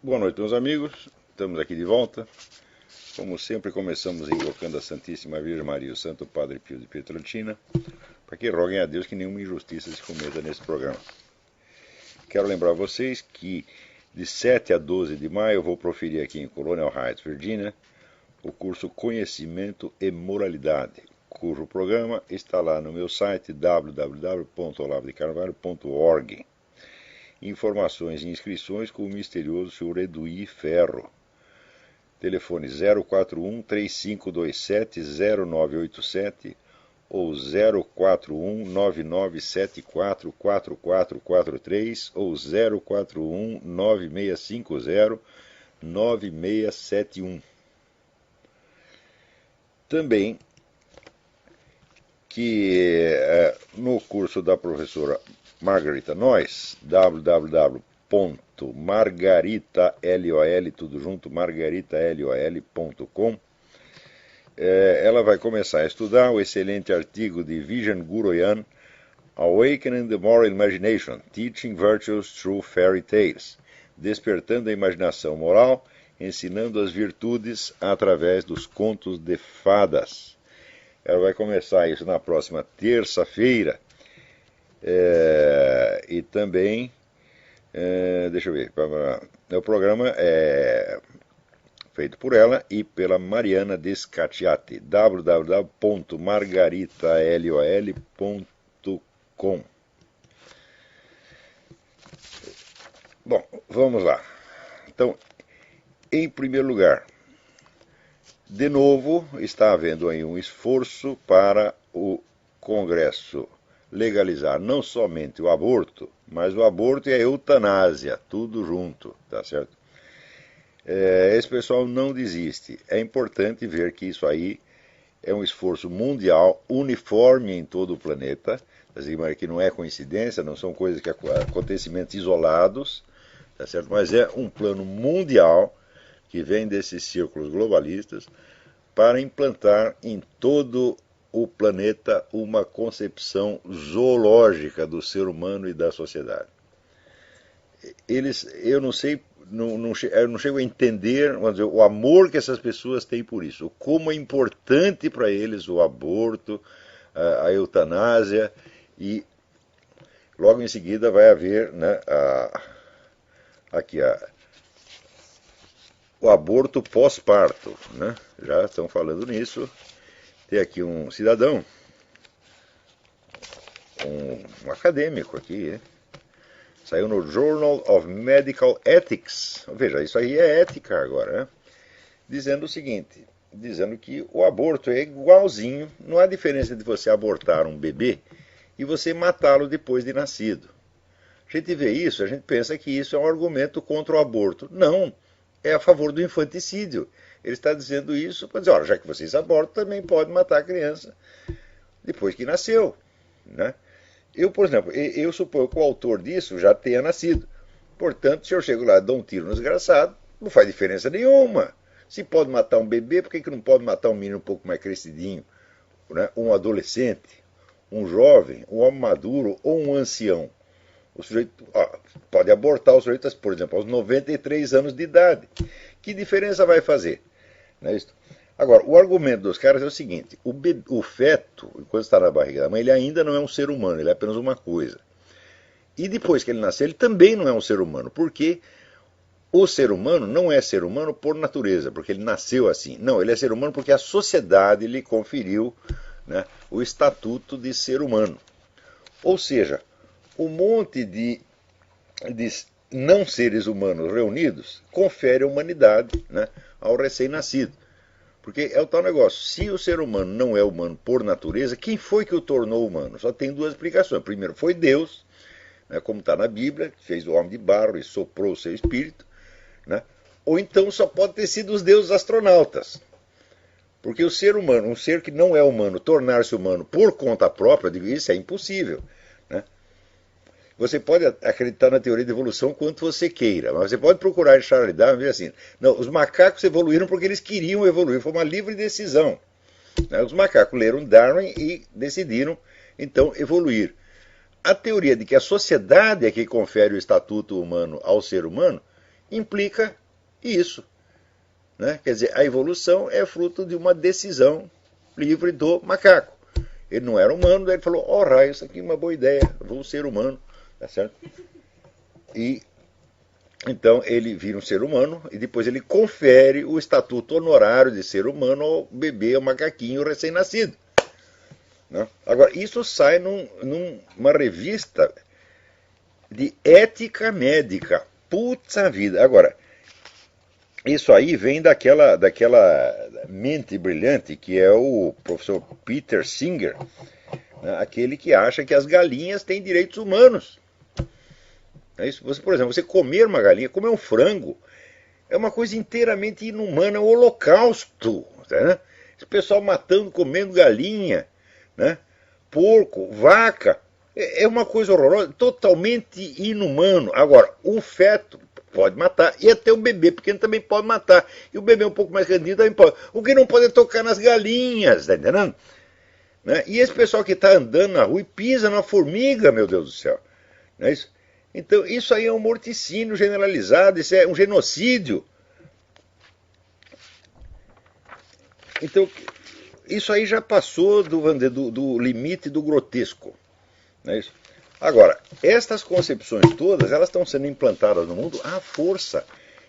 Boa noite, meus amigos. Estamos aqui de volta. Como sempre, começamos invocando a Santíssima Virgem Maria e o Santo Padre Pio de Pietrelcina, para que roguem a Deus que nenhuma injustiça se cometa nesse programa. Quero lembrar vocês que de 7 a 12 de maio eu vou proferir aqui em Colonial Heights, Virgínia, o curso Conhecimento e Moralidade, cujo programa está lá no meu site www.olavodecarvalho.org. Informações e inscrições com o misterioso Sr. Eduí Ferro. Telefone 041-3527-0987 ou 041-9974-4443 ou 041-9650-9671. Também que no curso da professora Margarita Noyes, www.margaritalol.com, ela vai começar a estudar o excelente artigo de Vijan Guroyan, Awakening the Moral Imagination, Teaching Virtues Through Fairy Tales, despertando a imaginação moral, ensinando as virtudes através dos contos de fadas. Ela vai começar isso na próxima terça-feira. E também, deixa eu ver, o programa é feito por ela e pela Mariana Descatiati, www.margaritalol.com. Bom, vamos lá. Então, em primeiro lugar, de novo, está havendo aí um esforço para o Congresso legalizar não somente o aborto, mas o aborto e a eutanásia, tudo junto, tá certo? Esse pessoal não desiste. É importante ver que isso aí é um esforço mundial, uniforme em todo o planeta, que não é coincidência, não são coisas que acontecimentos isolados, tá certo? Mas é um plano mundial que vem desses círculos globalistas para implantar em todo o planeta uma concepção zoológica do ser humano e da sociedade. Eu não sei, eu não chego a entender, vamos dizer, o amor que essas pessoas têm por isso, como é importante para eles o aborto, a eutanásia, e logo em seguida vai haver, né, o aborto pós-parto, né? Já estão falando nisso. Tem aqui um cidadão, um acadêmico aqui, saiu no Journal of Medical Ethics, veja, isso aí é ética agora, né? Dizendo o seguinte, dizendo que o aborto é igualzinho, não há diferença de você abortar um bebê e você matá-lo depois de nascido. A gente vê isso, a gente pensa que isso é um argumento contra o aborto. Não, é a favor do infanticídio. Ele está dizendo isso para dizer, olha, já que vocês abortam, também pode matar a criança depois que nasceu, né? Eu, por exemplo, eu suponho que o autor disso já tenha nascido. Portanto, se eu chego lá e dou um tiro no desgraçado, não faz diferença nenhuma. Se pode matar um bebê, por que não pode matar um menino um pouco mais crescidinho, né? Um adolescente, um jovem, um homem maduro ou um ancião? O sujeito pode abortar o sujeito, por exemplo, aos 93 anos de idade. Que diferença vai fazer? Não é isso? Agora, o argumento dos caras é o seguinte, o feto, enquanto está na barriga da mãe, ele ainda não é um ser humano, ele é apenas uma coisa. E depois que ele nascer, ele também não é um ser humano, porque o ser humano não é ser humano por natureza, porque ele nasceu assim. Não, ele é ser humano porque a sociedade lhe conferiu, né, o estatuto de ser humano. Ou seja, um monte de não seres humanos reunidos confere a humanidade, né, ao recém-nascido. Porque é o tal negócio, se o ser humano não é humano por natureza, quem foi que o tornou humano? Só tem duas explicações. Primeiro, foi Deus, né, como está na Bíblia, que fez o homem de barro e soprou o seu espírito, né? Ou então só pode ter sido os deuses astronautas. Porque o ser humano, um ser que não é humano, tornar-se humano por conta própria, eu digo, isso é impossível, né? você pode acreditar na teoria da evolução quanto você queira, mas você pode procurar em Charles Darwin e ver assim, não, os macacos evoluíram porque eles queriam evoluir, foi uma livre decisão. Né? Os macacos leram Darwin e decidiram, então, evoluir. A teoria de que a sociedade é que confere o estatuto humano ao ser humano implica isso. Né? Quer dizer, a evolução é fruto de uma decisão livre do macaco. Ele não era humano, daí ele falou, raio, isso aqui é uma boa ideia, vou ser humano. Tá certo? E então ele vira um ser humano e depois ele confere o estatuto honorário de ser humano ao bebê, ao macaquinho recém-nascido. Né? Agora, isso sai numa revista de ética médica. Puta vida. Agora, isso aí vem daquela mente brilhante que é o professor Peter Singer, né? Aquele que acha que as galinhas têm direitos humanos. É isso. Você, por exemplo, você comer uma galinha, comer um frango, é uma coisa inteiramente inumana, é um holocausto. Né? Esse pessoal matando, comendo galinha, né? Porco, vaca, é uma coisa horrorosa, totalmente inumano. Agora, o feto pode matar, e até o bebê pequeno também pode matar. E o bebê um pouco mais grandinho também pode. O que não pode é tocar nas galinhas, tá entendendo? Né? E esse pessoal que está andando na rua e pisa na formiga, meu Deus do céu. Não é isso? Então, isso aí é um morticínio generalizado, isso é um genocídio. Então, isso aí já passou do limite do grotesco. Não é isso? Agora, estas concepções todas, elas estão sendo implantadas no mundo à força.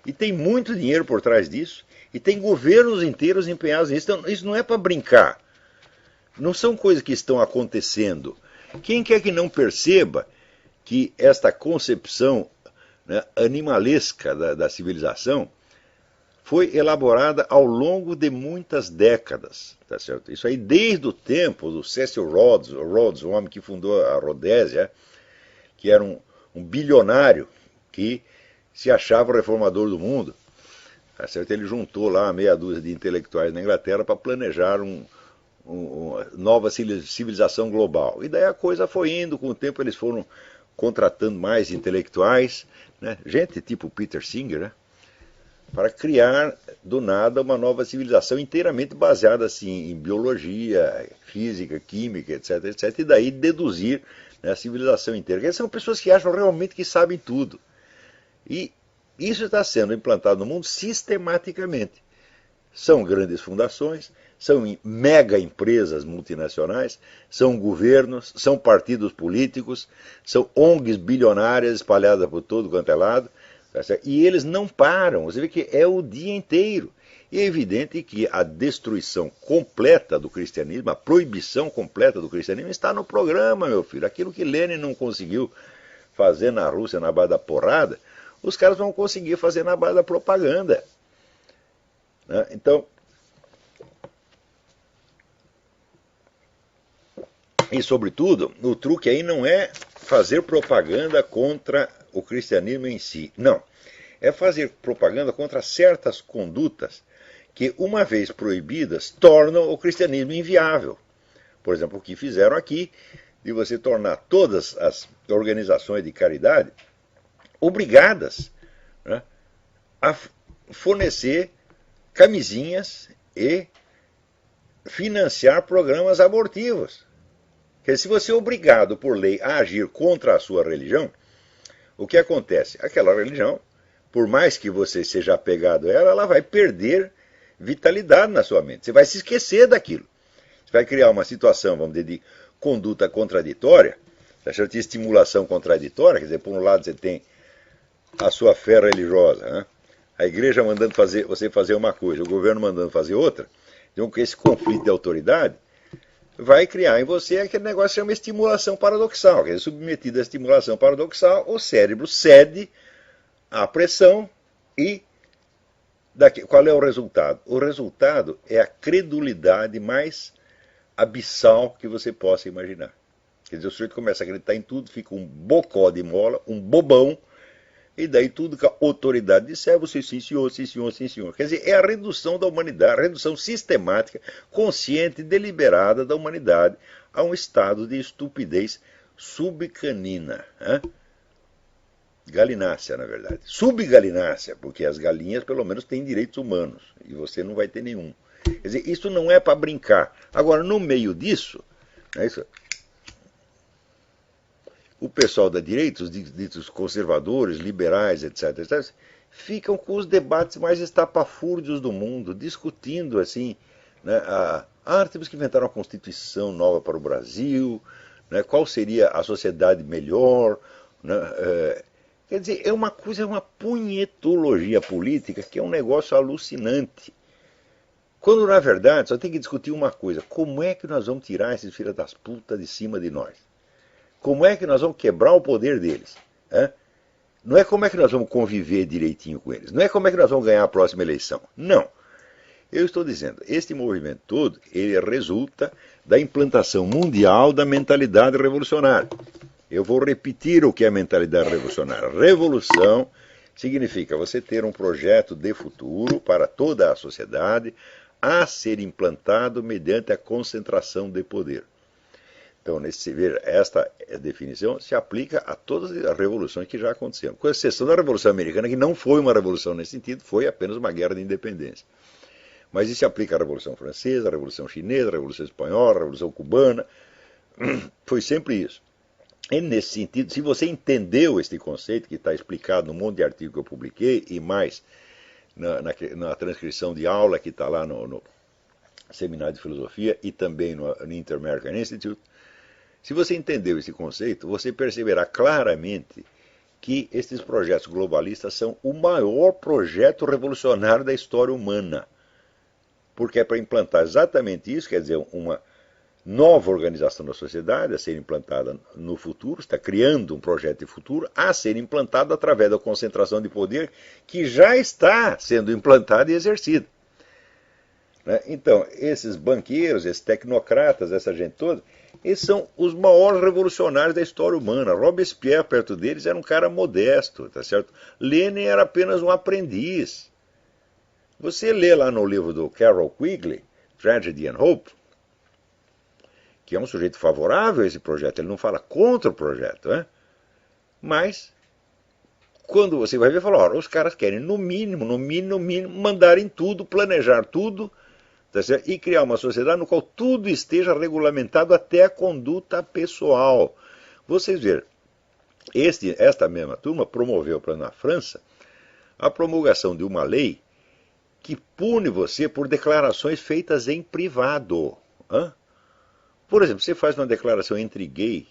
E tem muito dinheiro por trás disso, e tem governos inteiros empenhados nisso. Então, isso não é para brincar. Não são coisas que estão acontecendo. Quem quer que não perceba que esta concepção, né, animalesca da civilização foi elaborada ao longo de muitas décadas. Tá certo? Isso aí desde o tempo do Cecil Rhodes, o homem que fundou a Rodésia, que era um bilionário que se achava o reformador do mundo. Tá certo? Ele juntou lá meia dúzia de intelectuais na Inglaterra para planejar uma nova civilização global. E daí a coisa foi indo, com o tempo eles foram contratando mais intelectuais, né? Gente tipo Peter Singer, né? Para criar do nada uma nova civilização inteiramente baseada assim, em biologia, física, química, etc, etc, e daí deduzir, né, a civilização inteira. Porque são pessoas que acham realmente que sabem tudo. E isso está sendo implantado no mundo sistematicamente. São grandes fundações, são mega empresas multinacionais, são governos, são partidos políticos, são ONGs bilionárias espalhadas por todo quanto é lado, tá certo? E eles não param, você vê que é o dia inteiro. E é evidente que a destruição completa do cristianismo, a proibição completa do cristianismo está no programa, meu filho. Aquilo que Lenin não conseguiu fazer na Rússia na base da porrada, os caras vão conseguir fazer na base da propaganda. Né? Então, e sobretudo, o truque aí não é fazer propaganda contra o cristianismo em si. Não. É fazer propaganda contra certas condutas que, uma vez proibidas, tornam o cristianismo inviável. Por exemplo, o que fizeram aqui, de você tornar todas as organizações de caridade obrigadas, né, a fornecer camisinhas e financiar programas abortivos. Quer dizer, se você é obrigado por lei a agir contra a sua religião, o que acontece? Aquela religião, por mais que você seja apegado a ela, ela vai perder vitalidade na sua mente. Você vai se esquecer daquilo. Você vai criar uma situação, vamos dizer, de conduta contraditória, de estimulação contraditória. Quer dizer, por um lado você tem a sua fé religiosa, né? A igreja mandando você fazer uma coisa, o governo mandando fazer outra. Então, com esse conflito de autoridade, vai criar em você aquele negócio que chama estimulação paradoxal. Quer dizer, submetido à estimulação paradoxal, o cérebro cede à pressão e qual é o resultado? O resultado é a credulidade mais abissal que você possa imaginar. Quer dizer, o sujeito começa a acreditar em tudo, fica um bocó de mola, um bobão, e daí tudo que a autoridade disser, você sim senhor, sim senhor, sim senhor. Quer dizer, é a redução da humanidade, a redução sistemática, consciente e deliberada da humanidade a um estado de estupidez subcanina. Né? Galinácea, na verdade. Subgalinácea, porque as galinhas pelo menos têm direitos humanos e você não vai ter nenhum. Quer dizer, isso não é para brincar. Agora, no meio disso, é isso, o pessoal da direita, os ditos conservadores, liberais, etc., etc., ficam com os debates mais estapafúrdios do mundo, discutindo assim, né, temos que inventar uma constituição nova para o Brasil, né, qual seria a sociedade melhor, né, quer dizer, é uma coisa, é uma punhetologia política que é um negócio alucinante. Quando, na verdade, só tem que discutir uma coisa: como é que nós vamos tirar esses filhos das putas de cima de nós? Como é que nós vamos quebrar o poder deles? Não é como é que nós vamos conviver direitinho com eles. Não é como é que nós vamos ganhar a próxima eleição. Não. Eu estou dizendo, este movimento todo, ele resulta da implantação mundial da mentalidade revolucionária. Eu vou repetir o que é a mentalidade revolucionária. Revolução significa você ter um projeto de futuro para toda a sociedade a ser implantado mediante a concentração de poder. Então, esta definição se aplica a todas as revoluções que já aconteceram, com exceção da Revolução Americana, que não foi uma revolução nesse sentido, foi apenas uma guerra de independência. Mas isso se aplica à Revolução Francesa, à Revolução Chinesa, à Revolução Espanhola, à Revolução Cubana, foi sempre isso. E nesse sentido, se você entendeu este conceito, que está explicado num monte de artigo que eu publiquei, e mais na transcrição de aula que está lá no Seminário de Filosofia e também no Inter-American Institute, se você entendeu esse conceito, você perceberá claramente que esses projetos globalistas são o maior projeto revolucionário da história humana. Porque é para implantar exatamente isso, quer dizer, uma nova organização da sociedade a ser implantada no futuro, está criando um projeto de futuro a ser implantado através da concentração de poder que já está sendo implantado e exercido. Então, esses banqueiros, esses tecnocratas, essa gente toda, eles são os maiores revolucionários da história humana. Robespierre, perto deles, era um cara modesto, tá certo? Lenin era apenas um aprendiz. Você lê lá no livro do Carroll Quigley, Tragedy and Hope, que é um sujeito favorável a esse projeto, ele não fala contra o projeto, né? Mas, quando você vai ver, fala, os caras querem, no mínimo, mandarem tudo, planejar tudo, tá certo? E criar uma sociedade no qual tudo esteja regulamentado até a conduta pessoal. Vocês viram, esta mesma turma promoveu na França a promulgação de uma lei que pune você por declarações feitas em privado. Por exemplo, você faz uma declaração anti-gay,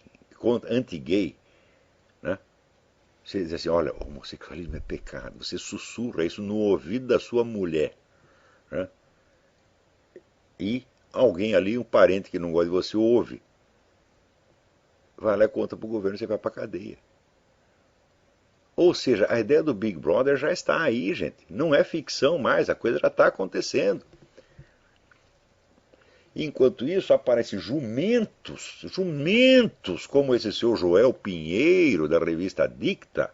né? Você diz assim, olha, o homossexualismo é pecado. Você sussurra isso no ouvido da sua mulher, né? E alguém ali, um parente que não gosta de você, ouve. Vai lá e conta para o governo e você vai para a cadeia. Ou seja, a ideia do Big Brother já está aí, gente. Não é ficção mais, a coisa já está acontecendo. Enquanto isso, aparecem jumentos como esse seu Joel Pinheiro, da revista Dicta,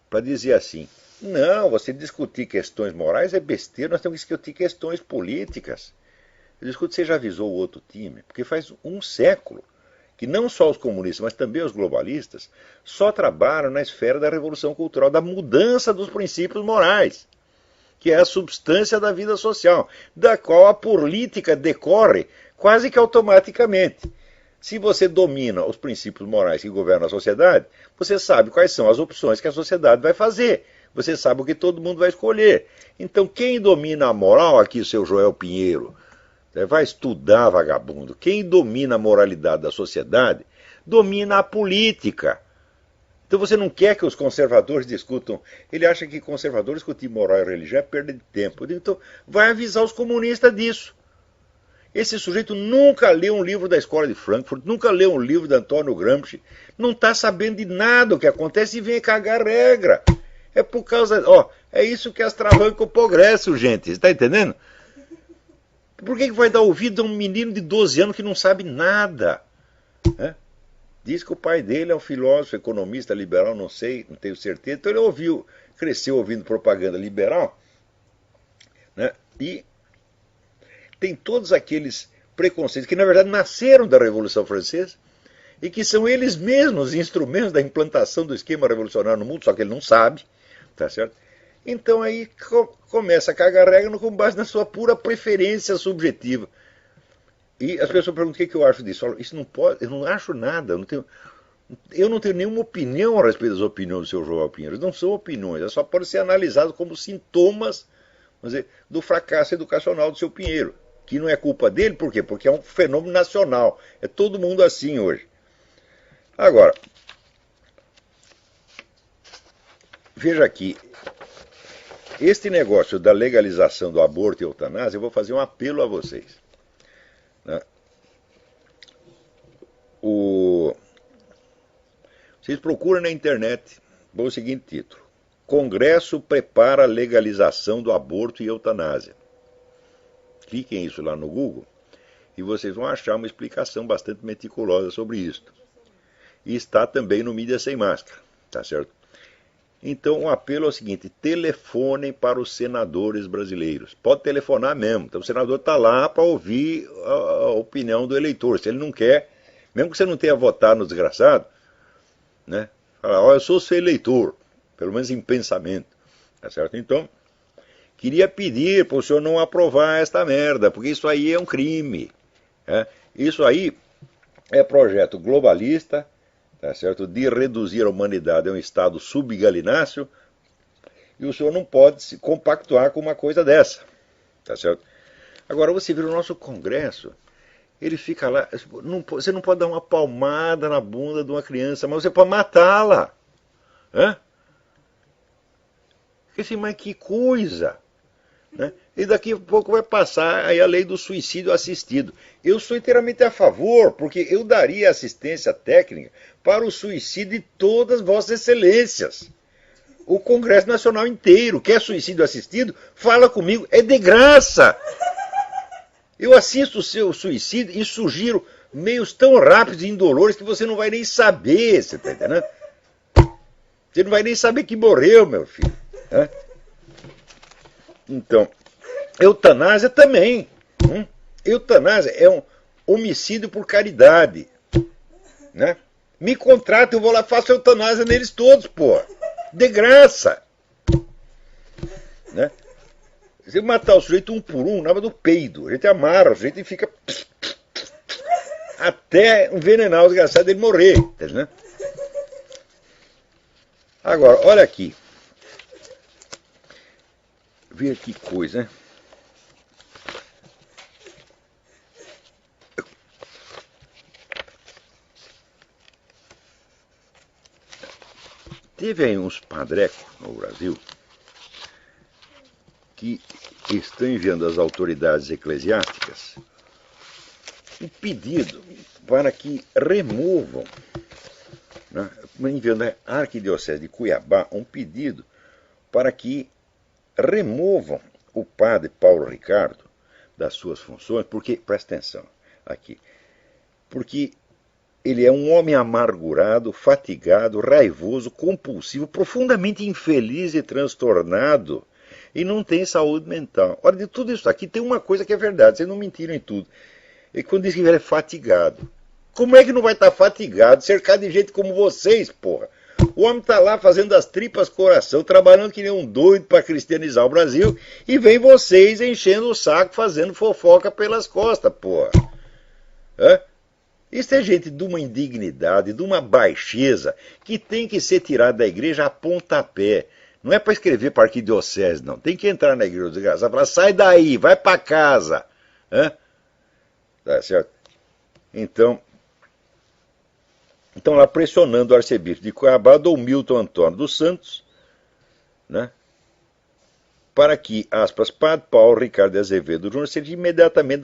para dizer assim, não, você discutir questões morais é besteira, nós temos que discutir questões políticas. Eu discuto, você já avisou o outro time, porque faz um século que não só os comunistas, mas também os globalistas, só trabalham na esfera da revolução cultural, da mudança dos princípios morais, que é a substância da vida social, da qual a política decorre quase que automaticamente. Se você domina os princípios morais que governam a sociedade, você sabe quais são as opções que a sociedade vai fazer. Você sabe o que todo mundo vai escolher. Então, quem domina a moral, aqui o seu Joel Pinheiro, vai estudar, vagabundo. Quem domina a moralidade da sociedade, domina a política. Então você não quer que os conservadores discutam. Ele acha que conservadores discutir moral e religião é perda de tempo. Então vai avisar os comunistas disso. Esse sujeito nunca leu um livro da Escola de Frankfurt, nunca leu um livro de Antônio Gramsci, não está sabendo de nada o que acontece e vem cagar regra. É por causa... é isso que astravanca o progresso, gente. Você está entendendo? Por que vai dar ouvido a um menino de 12 anos que não sabe nada? Diz que o pai dele é um filósofo, economista, liberal, não sei, não tenho certeza. Então ele cresceu ouvindo propaganda liberal, né? E tem todos aqueles preconceitos que na verdade nasceram da Revolução Francesa e que são eles mesmos instrumentos da implantação do esquema revolucionário no mundo, só que ele não sabe, tá certo? Então aí começa a cagar regra com base na sua pura preferência subjetiva. E as pessoas perguntam o que eu acho disso. Eu falo, isso não pode, eu não acho nada, eu não tenho nenhuma opinião a respeito das opiniões do seu João Pinheiro. Não são opiniões, elas só podem ser analisadas como sintomas, vamos dizer, do fracasso educacional do seu Pinheiro. Que não é culpa dele, por quê? Porque é um fenômeno nacional. É todo mundo assim hoje. Agora, veja aqui, este negócio da legalização do aborto e eutanásia, eu vou fazer um apelo a vocês. Né? Vocês procuram na internet, vou o seguinte título: Congresso prepara a legalização do aborto e eutanásia. Cliquem isso lá no Google e vocês vão achar uma explicação bastante meticulosa sobre isso. E está também no Mídia Sem Máscara, tá certo? Então o apelo é o seguinte: telefonem para os senadores brasileiros. Pode telefonar mesmo. Então o senador está lá para ouvir a opinião do eleitor. Se ele não quer, mesmo que você não tenha votado no desgraçado, né? Fala, ó, eu sou seu eleitor, pelo menos em pensamento, tá certo? Então, queria pedir para o senhor não aprovar esta merda, porque isso aí é um crime. Né? Isso aí é projeto globalista, tá certo? De reduzir a humanidade a um estado subgalináceo, e o senhor não pode se compactuar com uma coisa dessa, tá certo? Agora você vê o nosso Congresso, ele fica lá, você não pode dar uma palmada na bunda de uma criança, mas você pode matá-la. Hã? Mas que coisa! Né? E daqui a pouco vai passar aí a lei do suicídio assistido. Eu sou inteiramente a favor, porque eu daria assistência técnica para o suicídio de todas vossas excelências. O Congresso Nacional inteiro quer suicídio assistido? Fala comigo, é de graça. Eu assisto o seu suicídio e sugiro meios tão rápidos e indolores que você não vai nem saber, você tá entendendo? Você não vai nem saber que morreu, meu filho. Né? Então, eutanásia também. Eutanásia é um homicídio por caridade. Né? Me contrata, eu vou lá e faço eutanásia neles todos, pô. De graça. Né? Você matar o sujeito um por um, nada do peido. A gente amarra o sujeito e fica até envenenar o desgraçado dele morrer. Né? Agora, olha aqui. Veja que coisa, né? Teve aí uns padrecos no Brasil que estão enviando às autoridades eclesiásticas um pedido para que removam, né, enviando à Arquidiocese de Cuiabá um pedido para que removam o padre Paulo Ricardo das suas funções, porque, presta atenção aqui, porque ele é um homem amargurado, fatigado, raivoso, compulsivo, profundamente infeliz e transtornado, e não tem saúde mental. Ora, de tudo isso aqui tem uma coisa que é verdade, vocês não mentiram em tudo. E quando diz que ele é fatigado, como é que não vai estar fatigado, cercado de gente como vocês, porra? O homem está lá fazendo as tripas coração, trabalhando que nem um doido para cristianizar o Brasil, e vem vocês enchendo o saco, fazendo fofoca pelas costas, porra. Hã? Isso é gente de uma indignidade, de uma baixeza, que tem que ser tirada da igreja a pontapé. Não é para escrever para arquidiocese, não. Tem que entrar na igreja desgraçada e falar, sai daí, vai para casa. Hã? Tá certo? Então lá pressionando o arcebispo de Cuiabá, Dom Milton Antônio dos Santos, né, para que, aspas, Padre Paulo Ricardo de Azevedo Júnior seja imediatamente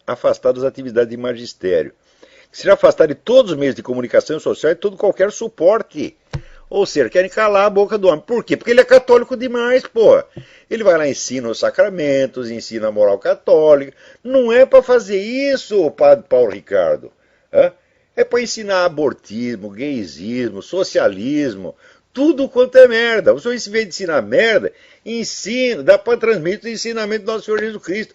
afastado das atividades de magistério. Que seja afastado de todos os meios de comunicação social e todo qualquer suporte. Ou seja, querem calar a boca do homem. Por quê? Porque ele é católico demais, pô. Ele vai lá e ensina os sacramentos, ensina a moral católica. Não é para fazer isso, Padre Paulo Ricardo. Hã? É para ensinar abortismo, gaysismo, socialismo, tudo quanto é merda. O senhor, em vez de ensinar merda, ensina, dá para transmitir o ensinamento do nosso Senhor Jesus Cristo.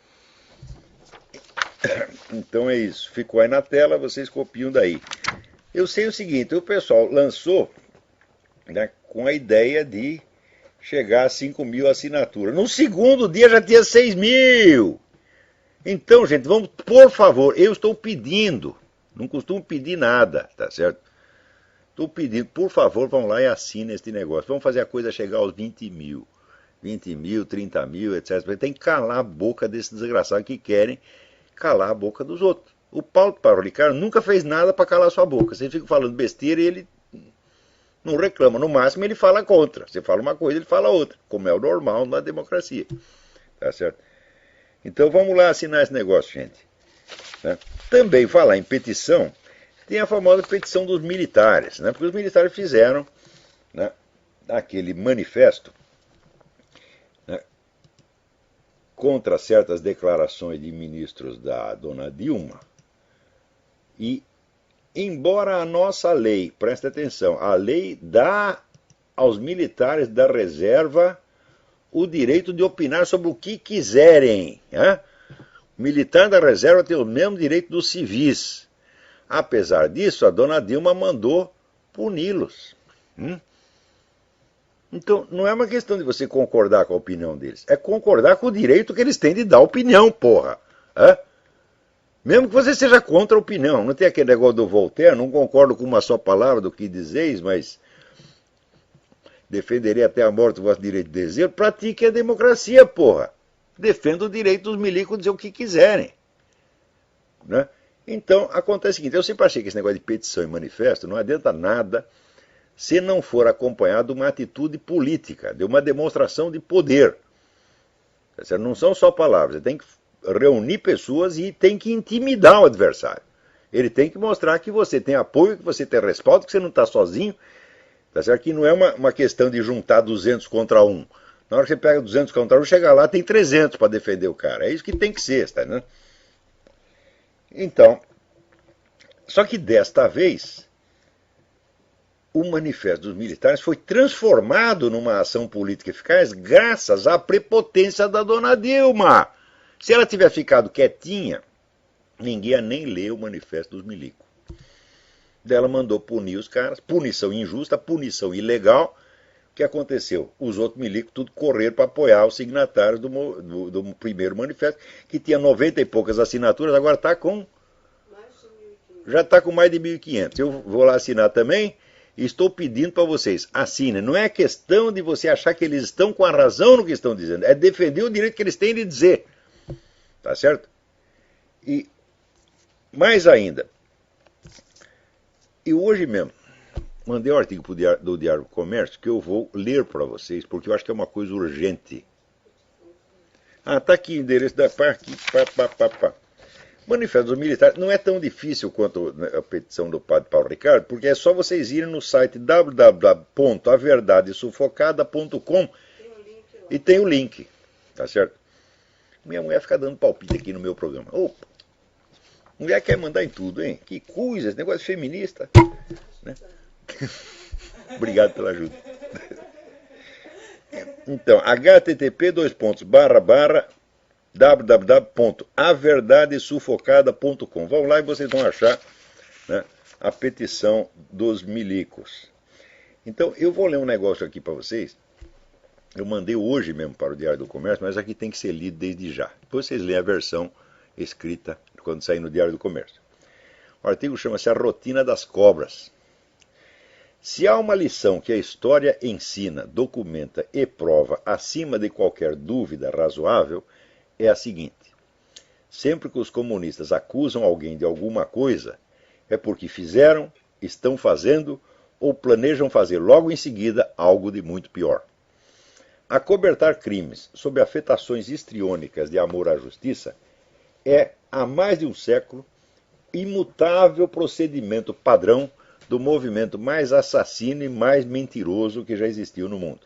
Então é isso. Ficou aí na tela, vocês copiam daí. Eu sei o seguinte, o pessoal lançou, né, com a ideia de chegar a 5.000 assinaturas. No segundo dia já tinha 6.000. Então, gente, vamos, por favor, eu estou pedindo, não costumo pedir nada, tá certo? Estou pedindo, por favor, vão lá e assinem este negócio. Vamos fazer a coisa chegar aos 20.000. 20.000, 30.000, etc. Tem que calar a boca desses desgraçados que querem calar a boca dos outros. O Paulo Ricardo nunca fez nada para calar sua boca. Você fica falando besteira e ele não reclama. No máximo ele fala contra. Você fala uma coisa, ele fala outra. Como é o normal na democracia. Tá certo? Então vamos lá assinar esse negócio, gente. Né? Também falar em petição, tem a famosa petição dos militares. Né? Porque os militares fizeram, né, aquele manifesto, né, contra certas declarações de ministros da dona Dilma. E, embora a nossa lei, presta atenção, a lei dá aos militares da reserva o direito de opinar sobre o que quiserem. Né? O militar da reserva tem o mesmo direito dos civis. Apesar disso, a dona Dilma mandou puni-los. Então, não é uma questão de você concordar com a opinião deles, é concordar com o direito que eles têm de dar opinião, porra. Mesmo que você seja contra a opinião. Não tem aquele negócio do Voltaire, não concordo com uma só palavra do que dizeis, mas defenderei até a morte o vosso direito de dizer. Pratique a democracia, porra. Defenda o direito dos milicos de dizer o que quiserem. Né? Então, acontece o seguinte, eu sempre achei que esse negócio de petição e manifesto não adianta nada se não for acompanhado de uma atitude política, de uma demonstração de poder. Não são só palavras, você tem que reunir pessoas e tem que intimidar o adversário. Ele tem que mostrar que você tem apoio, que você tem respaldo, que você não está sozinho. Tá certo? Que não é uma questão de juntar 200 contra 1. Na hora que você pega 200 contra 1, chega lá, tem 300 para defender o cara. É isso que tem que ser, tá, né? Então, só que desta vez, o manifesto dos militares foi transformado numa ação política eficaz graças à prepotência da dona Dilma. Se ela tivesse ficado quietinha, ninguém ia nem ler o manifesto dos milicos. Ela mandou punir os caras, punição injusta, punição ilegal. O que aconteceu? Os outros milicos tudo correram para apoiar os signatários do primeiro manifesto, que tinha 90 e poucas assinaturas, agora está com... já está com mais de 1.500. Eu vou lá assinar também e estou pedindo para vocês, assinem. Não é questão de você achar que eles estão com a razão no que estão dizendo, é defender o direito que eles têm de dizer. Tá certo? E mais ainda, e hoje mesmo, mandei um artigo do Diário do Comércio que eu vou ler para vocês, porque eu acho que é uma coisa urgente. Ah, tá aqui o endereço da pá, aqui, pá. Manifesto dos Militares não é tão difícil quanto a petição do padre Paulo Ricardo, porque é só vocês irem no site www.averdadesufocada.com e tem o link, tá certo? Minha mulher fica dando palpite aqui no meu programa. Opa, mulher quer mandar em tudo, hein? Que coisa, esse negócio feminista. Né? Obrigado pela ajuda. Então, http://www.averdadesufocada.com. Vão lá e vocês vão achar, né, a petição dos milicos. Então, eu vou ler um negócio aqui para vocês. Eu mandei hoje mesmo para o Diário do Comércio, mas aqui tem que ser lido desde já. Depois vocês leem a versão escrita quando sair no Diário do Comércio. O artigo chama-se A Rotina das Cobras. Se há uma lição que a história ensina, documenta e prova acima de qualquer dúvida razoável, é a seguinte: sempre que os comunistas acusam alguém de alguma coisa, é porque fizeram, estão fazendo ou planejam fazer logo em seguida algo de muito pior. Acobertar crimes sob afetações histriônicas de amor à justiça é, há mais de um século, imutável procedimento padrão do movimento mais assassino e mais mentiroso que já existiu no mundo.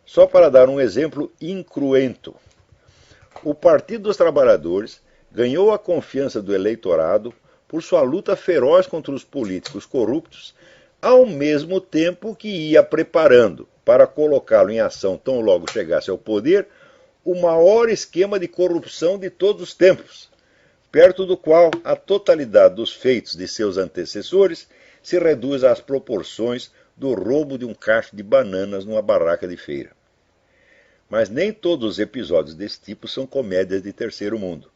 Só para dar um exemplo incruento, o Partido dos Trabalhadores ganhou a confiança do eleitorado por sua luta feroz contra os políticos corruptos, ao mesmo tempo que ia preparando para colocá-lo em ação tão logo chegasse ao poder o maior esquema de corrupção de todos os tempos, perto do qual a totalidade dos feitos de seus antecessores se reduz às proporções do roubo de um cacho de bananas numa barraca de feira. Mas nem todos os episódios desse tipo são comédias de terceiro mundo.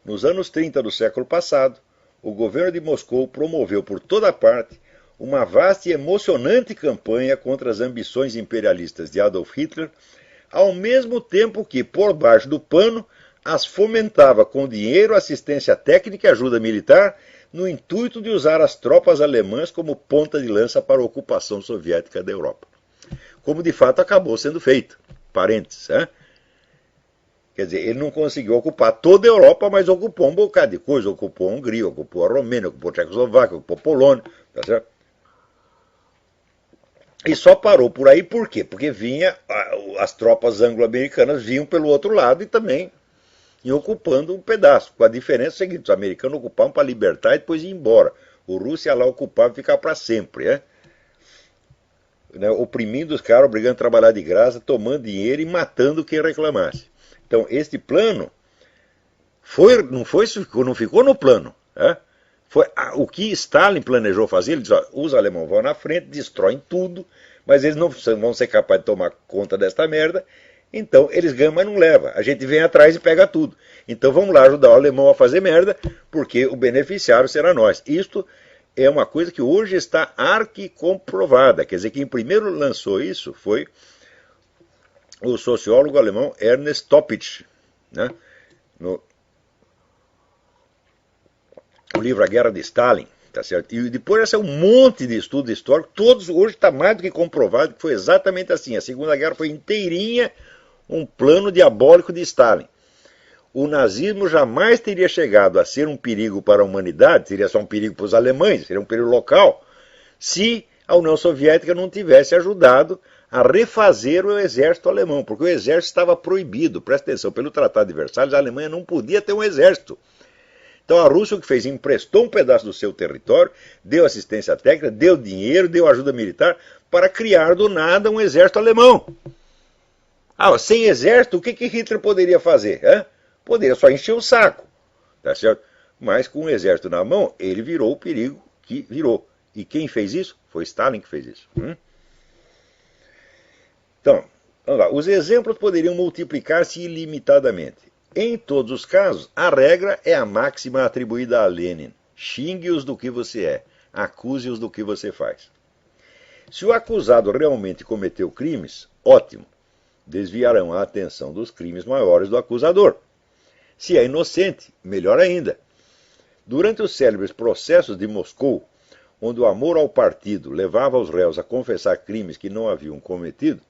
Nos anos 30 do século passado, o governo de Moscou promoveu por toda parte uma vasta e emocionante campanha contra as ambições imperialistas de Adolf Hitler, ao mesmo tempo que, por baixo do pano, as fomentava com dinheiro, assistência técnica e ajuda militar, no intuito de usar as tropas alemãs como ponta de lança para a ocupação soviética da Europa. Como de fato acabou sendo feito. Parênteses, hein? Quer dizer, ele não conseguiu ocupar toda a Europa, mas ocupou um bocado de coisa. Ocupou a Hungria, ocupou a Romênia, ocupou a Tchecoslováquia, ocupou a Polônia. Tá certo? E só parou por aí por quê? Porque as tropas anglo-americanas vinham pelo outro lado e também e ocupando um pedaço, com a diferença seguinte: os americanos ocupavam para libertar e depois ir embora. O russo ia lá ocupar e ficar para sempre, né? Oprimindo os caras, obrigando a trabalhar de graça, tomando dinheiro e matando quem reclamasse. Então, este plano não ficou no plano. Né? Foi o que Stalin planejou fazer. Ele disse: ó, os alemães vão na frente, destroem tudo, mas eles não vão ser capazes de tomar conta desta merda. Então, eles ganham, mas não levam. A gente vem atrás e pega tudo. Então, vamos lá ajudar o alemão a fazer merda, porque o beneficiário será nós. Isto é uma coisa que hoje está arquicomprovada. Quer dizer, quem primeiro lançou isso foi o sociólogo alemão Ernst Toppitsch, né? No livro A Guerra de Stalin. Tá certo? E depois esse é um monte de estudo histórico, todos hoje está mais do que comprovado que foi exatamente assim. A Segunda Guerra foi inteirinha um plano diabólico de Stalin. O nazismo jamais teria chegado a ser um perigo para a humanidade, seria só um perigo para os alemães, seria um perigo local, se a União Soviética não tivesse ajudado a refazer o exército alemão, porque o exército estava proibido. Presta atenção, pelo Tratado de Versalhes, a Alemanha não podia ter um exército. Então a Rússia o que fez? Emprestou um pedaço do seu território, deu assistência técnica, deu dinheiro, deu ajuda militar para criar do nada um exército alemão. Sem exército, o que Hitler poderia fazer? Poderia só encher o saco, tá certo? Mas com o exército na mão, ele virou o perigo que virou. E quem fez isso? Foi Stalin que fez isso. Então, vamos lá. Os exemplos poderiam multiplicar-se ilimitadamente. Em todos os casos, a regra é a máxima atribuída a Lenin: xingue-os do que você é, acuse-os do que você faz. Se o acusado realmente cometeu crimes, ótimo, desviarão a atenção dos crimes maiores do acusador. Se é inocente, melhor ainda. Durante os célebres processos de Moscou, onde o amor ao partido levava os réus a confessar crimes que não haviam cometido,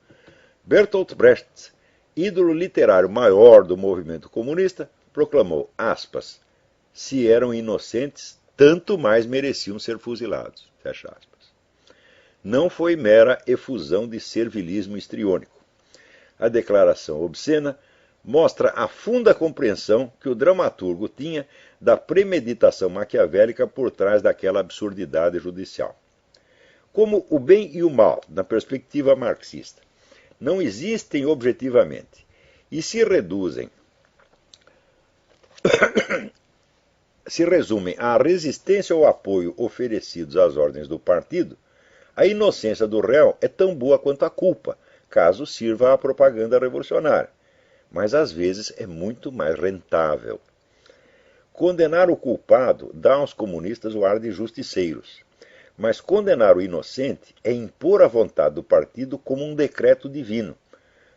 Bertolt Brecht ídolo literário maior do movimento comunista, proclamou, aspas, se eram inocentes, tanto mais mereciam ser fuzilados, fecha aspas. Não foi mera efusão de servilismo histriônico. A declaração obscena mostra a funda compreensão que o dramaturgo tinha da premeditação maquiavélica por trás daquela absurdidade judicial. Como o bem e o mal, na perspectiva marxista, não existem objetivamente e se resumem à resistência ou apoio oferecidos às ordens do partido, a inocência do réu é tão boa quanto a culpa, caso sirva à propaganda revolucionária, mas às vezes é muito mais rentável. Condenar o culpado dá aos comunistas o ar de justiceiros, mas condenar o inocente é impor a vontade do partido como um decreto divino,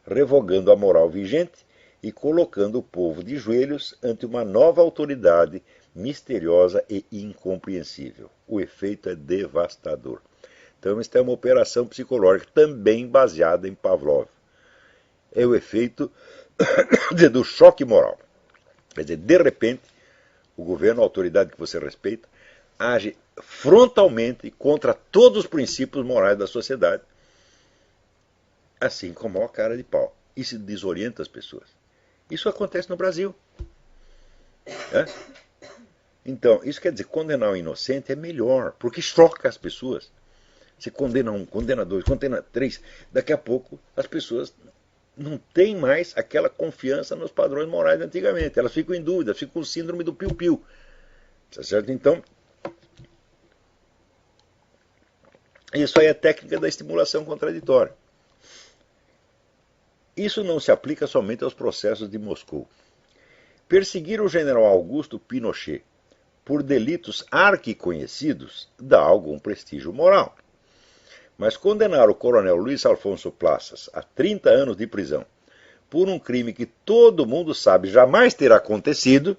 revogando a moral vigente e colocando o povo de joelhos ante uma nova autoridade misteriosa e incompreensível. O efeito é devastador. Então, esta é uma operação psicológica também baseada em Pavlov. É o efeito do choque moral. Quer dizer, de repente, o governo, a autoridade que você respeita, age frontalmente contra todos os princípios morais da sociedade, assim com a maior cara de pau. Isso desorienta as pessoas. Isso acontece no Brasil. Então, isso quer dizer, condenar o inocente é melhor, porque choca as pessoas. Você condena um, condena dois, condena três, daqui a pouco as pessoas não têm mais aquela confiança nos padrões morais de antigamente. Elas ficam em dúvida, ficam com o síndrome do piu-piu. Tá certo? Então, isso aí é técnica da estimulação contraditória. Isso não se aplica somente aos processos de Moscou. Perseguir o general Augusto Pinochet por delitos arquiconhecidos dá algum prestígio moral. Mas condenar o coronel Luiz Alfonso Plassas a 30 anos de prisão por um crime que todo mundo sabe jamais ter acontecido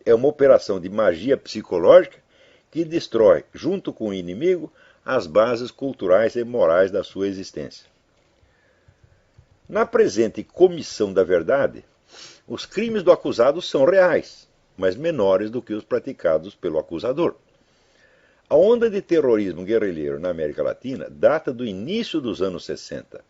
é uma operação de magia psicológica que destrói, junto com o inimigo, as bases culturais e morais da sua existência. Na presente comissão da verdade, os crimes do acusado são reais, mas menores do que os praticados pelo acusador. A onda de terrorismo guerrilheiro na América Latina data do início dos anos 60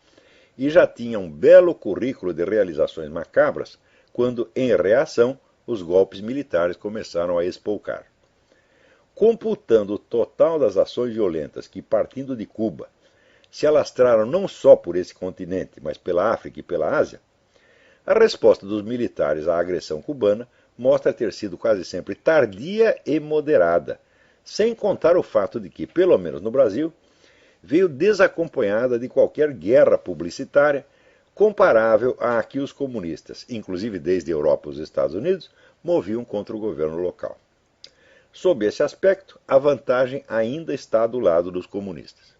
e já tinha um belo currículo de realizações macabras quando, em reação, os golpes militares começaram a espolcar. Computando o total das ações violentas que, partindo de Cuba, se alastraram não só por esse continente, mas pela África e pela Ásia, a resposta dos militares à agressão cubana mostra ter sido quase sempre tardia e moderada, sem contar o fato de que, pelo menos no Brasil, veio desacompanhada de qualquer guerra publicitária comparável à que os comunistas, inclusive desde a Europa e os Estados Unidos, moviam contra o governo local. Sob esse aspecto, a vantagem ainda está do lado dos comunistas.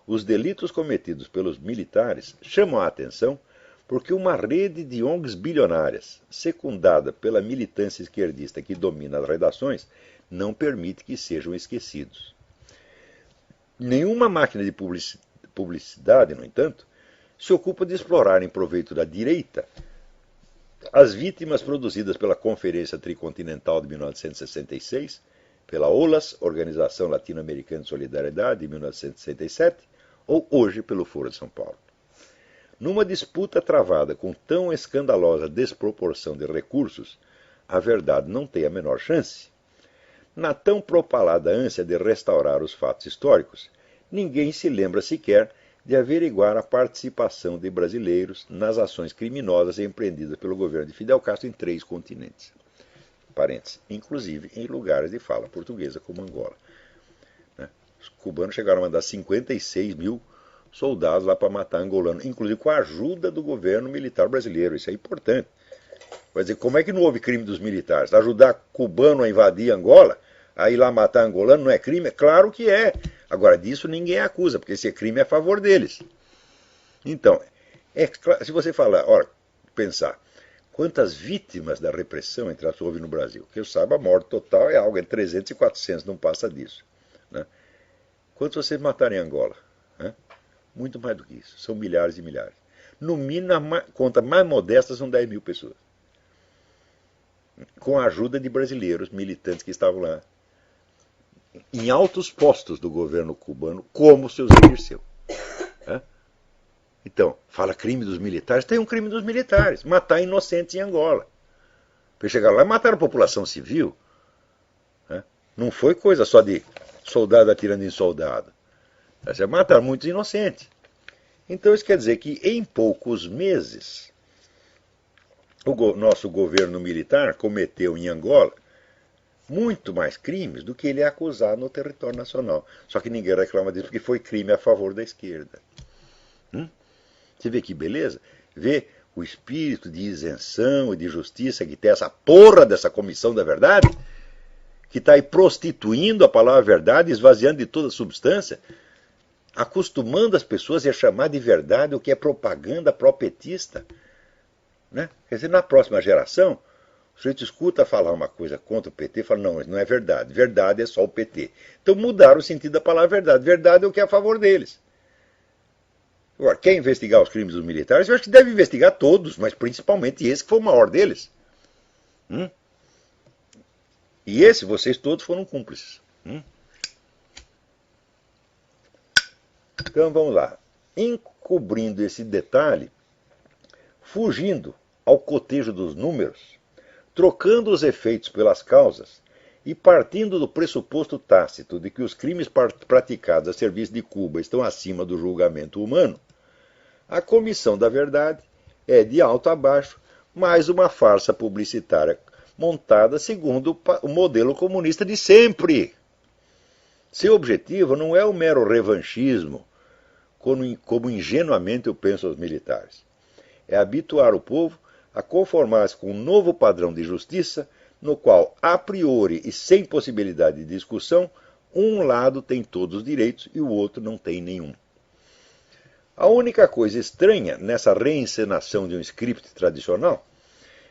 Os delitos cometidos pelos militares chamam a atenção porque uma rede de ONGs bilionárias, secundada pela militância esquerdista que domina as redações, não permite que sejam esquecidos. Nenhuma máquina de publicidade, no entanto, se ocupa de explorar em proveito da direita as vítimas produzidas pela Conferência Tricontinental de 1966, pela OLAS, Organização Latino-Americana de Solidariedade, de 1967, ou hoje pelo Foro de São Paulo. Numa disputa travada com tão escandalosa desproporção de recursos, a verdade não tem a menor chance. Na tão propalada ânsia de restaurar os fatos históricos, ninguém se lembra sequer de averiguar a participação de brasileiros nas ações criminosas empreendidas pelo governo de Fidel Castro em 3 continentes. Parênteses, inclusive em lugares de fala portuguesa como Angola. Os cubanos chegaram a mandar 56 mil soldados lá para matar angolanos, inclusive com a ajuda do governo militar brasileiro. Isso é importante. Vai dizer, como é que não houve crime dos militares? Ajudar cubano a invadir Angola, a ir lá matar angolano, não é crime? Claro que é. Agora, disso ninguém acusa, porque esse crime é a favor deles. Então, se você falar, olha, pensar, quantas vítimas da repressão, entre as houve no Brasil? Que eu saiba, a morte total é algo entre 300 e 400, não passa disso. Né? Quantos vocês mataram em Angola? Muito mais do que isso, são milhares e milhares. no mínimo, conta mais modesta, são 10 mil pessoas. Com a ajuda de brasileiros, militantes que estavam lá, em altos postos do governo cubano, como seus exerceu. Então, fala crime dos militares, tem um crime dos militares, matar inocentes em Angola. Para chegar lá e mataram a população civil. Não foi coisa só de soldado atirando em soldado. Mataram muitos inocentes. Então isso quer dizer que em poucos meses o nosso governo militar cometeu em Angola muito mais crimes do que ele é acusado no território nacional. Só que ninguém reclama disso porque foi crime a favor da esquerda. Você vê que beleza? Vê o espírito de isenção e de justiça que tem essa porra dessa comissão da verdade, que está aí prostituindo a palavra verdade, esvaziando de toda substância, acostumando as pessoas a chamar de verdade o que é propaganda propetista. Né? Quer dizer, na próxima geração, o sujeito escuta falar uma coisa contra o PT e fala, não, isso não é verdade. Verdade é só o PT. Então mudaram o sentido da palavra verdade. Verdade é o que é a favor deles. Agora, quer investigar os crimes dos militares? Eu acho que deve investigar todos, mas principalmente esse que foi o maior deles. E esse, vocês todos foram cúmplices. Então vamos lá. Encobrindo esse detalhe, fugindo ao cotejo dos números, trocando os efeitos pelas causas e partindo do pressuposto tácito de que os crimes praticados a serviço de Cuba estão acima do julgamento humano, a Comissão da Verdade é, de alto a baixo, mais uma farsa publicitária montada segundo o modelo comunista de sempre. Seu objetivo não é o mero revanchismo, como ingenuamente eu penso aos militares. É habituar o povo a conformar-se com um novo padrão de justiça, no qual, a priori e sem possibilidade de discussão, um lado tem todos os direitos e o outro não tem nenhum. A única coisa estranha nessa reencenação de um script tradicional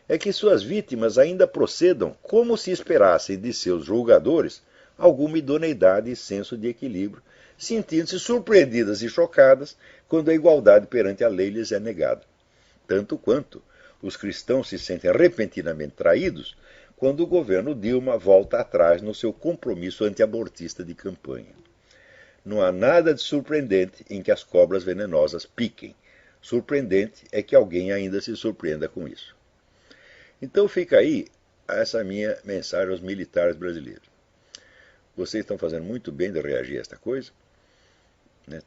é que suas vítimas ainda procedam como se esperassem de seus julgadores alguma idoneidade e senso de equilíbrio, sentindo-se surpreendidas e chocadas quando a igualdade perante a lei lhes é negada. Tanto quanto os cristãos se sentem repentinamente traídos quando o governo Dilma volta atrás no seu compromisso antiabortista de campanha. Não há nada de surpreendente em que as cobras venenosas piquem. Surpreendente é que alguém ainda se surpreenda com isso. Então fica aí essa minha mensagem aos militares brasileiros. Vocês estão fazendo muito bem de reagir a esta coisa.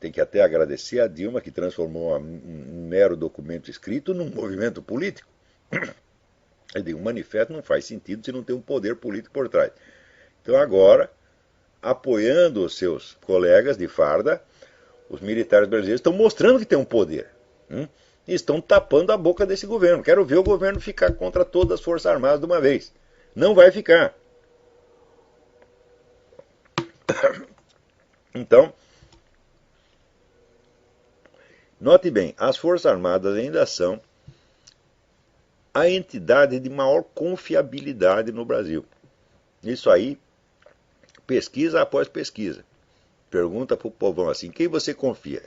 Tem que até agradecer a Dilma, que transformou um mero documento escrito num movimento político. Um manifesto não faz sentido se não tem um poder político por trás. Então agora, apoiando os seus colegas de farda, os militares brasileiros estão mostrando que tem um poder. E estão tapando a boca desse governo. Quero ver o governo ficar contra todas as Forças Armadas de uma vez. Não vai ficar. Então, note bem, as Forças Armadas ainda são a entidade de maior confiabilidade no Brasil. Isso aí, pesquisa após pesquisa. Pergunta para o povão assim, quem você confia?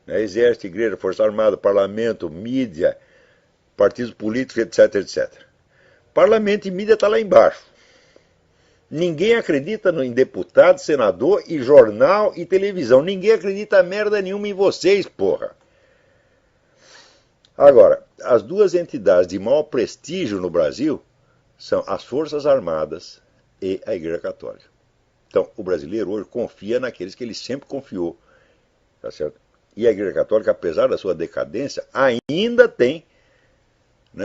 Exército, igreja, Força Armada, parlamento, mídia, partidos políticos, etc, etc. Parlamento e mídia está lá embaixo. Ninguém acredita em deputado, senador e jornal e televisão. Ninguém acredita merda nenhuma em vocês, porra. Agora, as duas entidades de maior prestígio no Brasil são as Forças Armadas e a Igreja Católica. Então, o brasileiro hoje confia naqueles que ele sempre confiou. Tá certo? E a Igreja Católica, apesar da sua decadência, ainda tem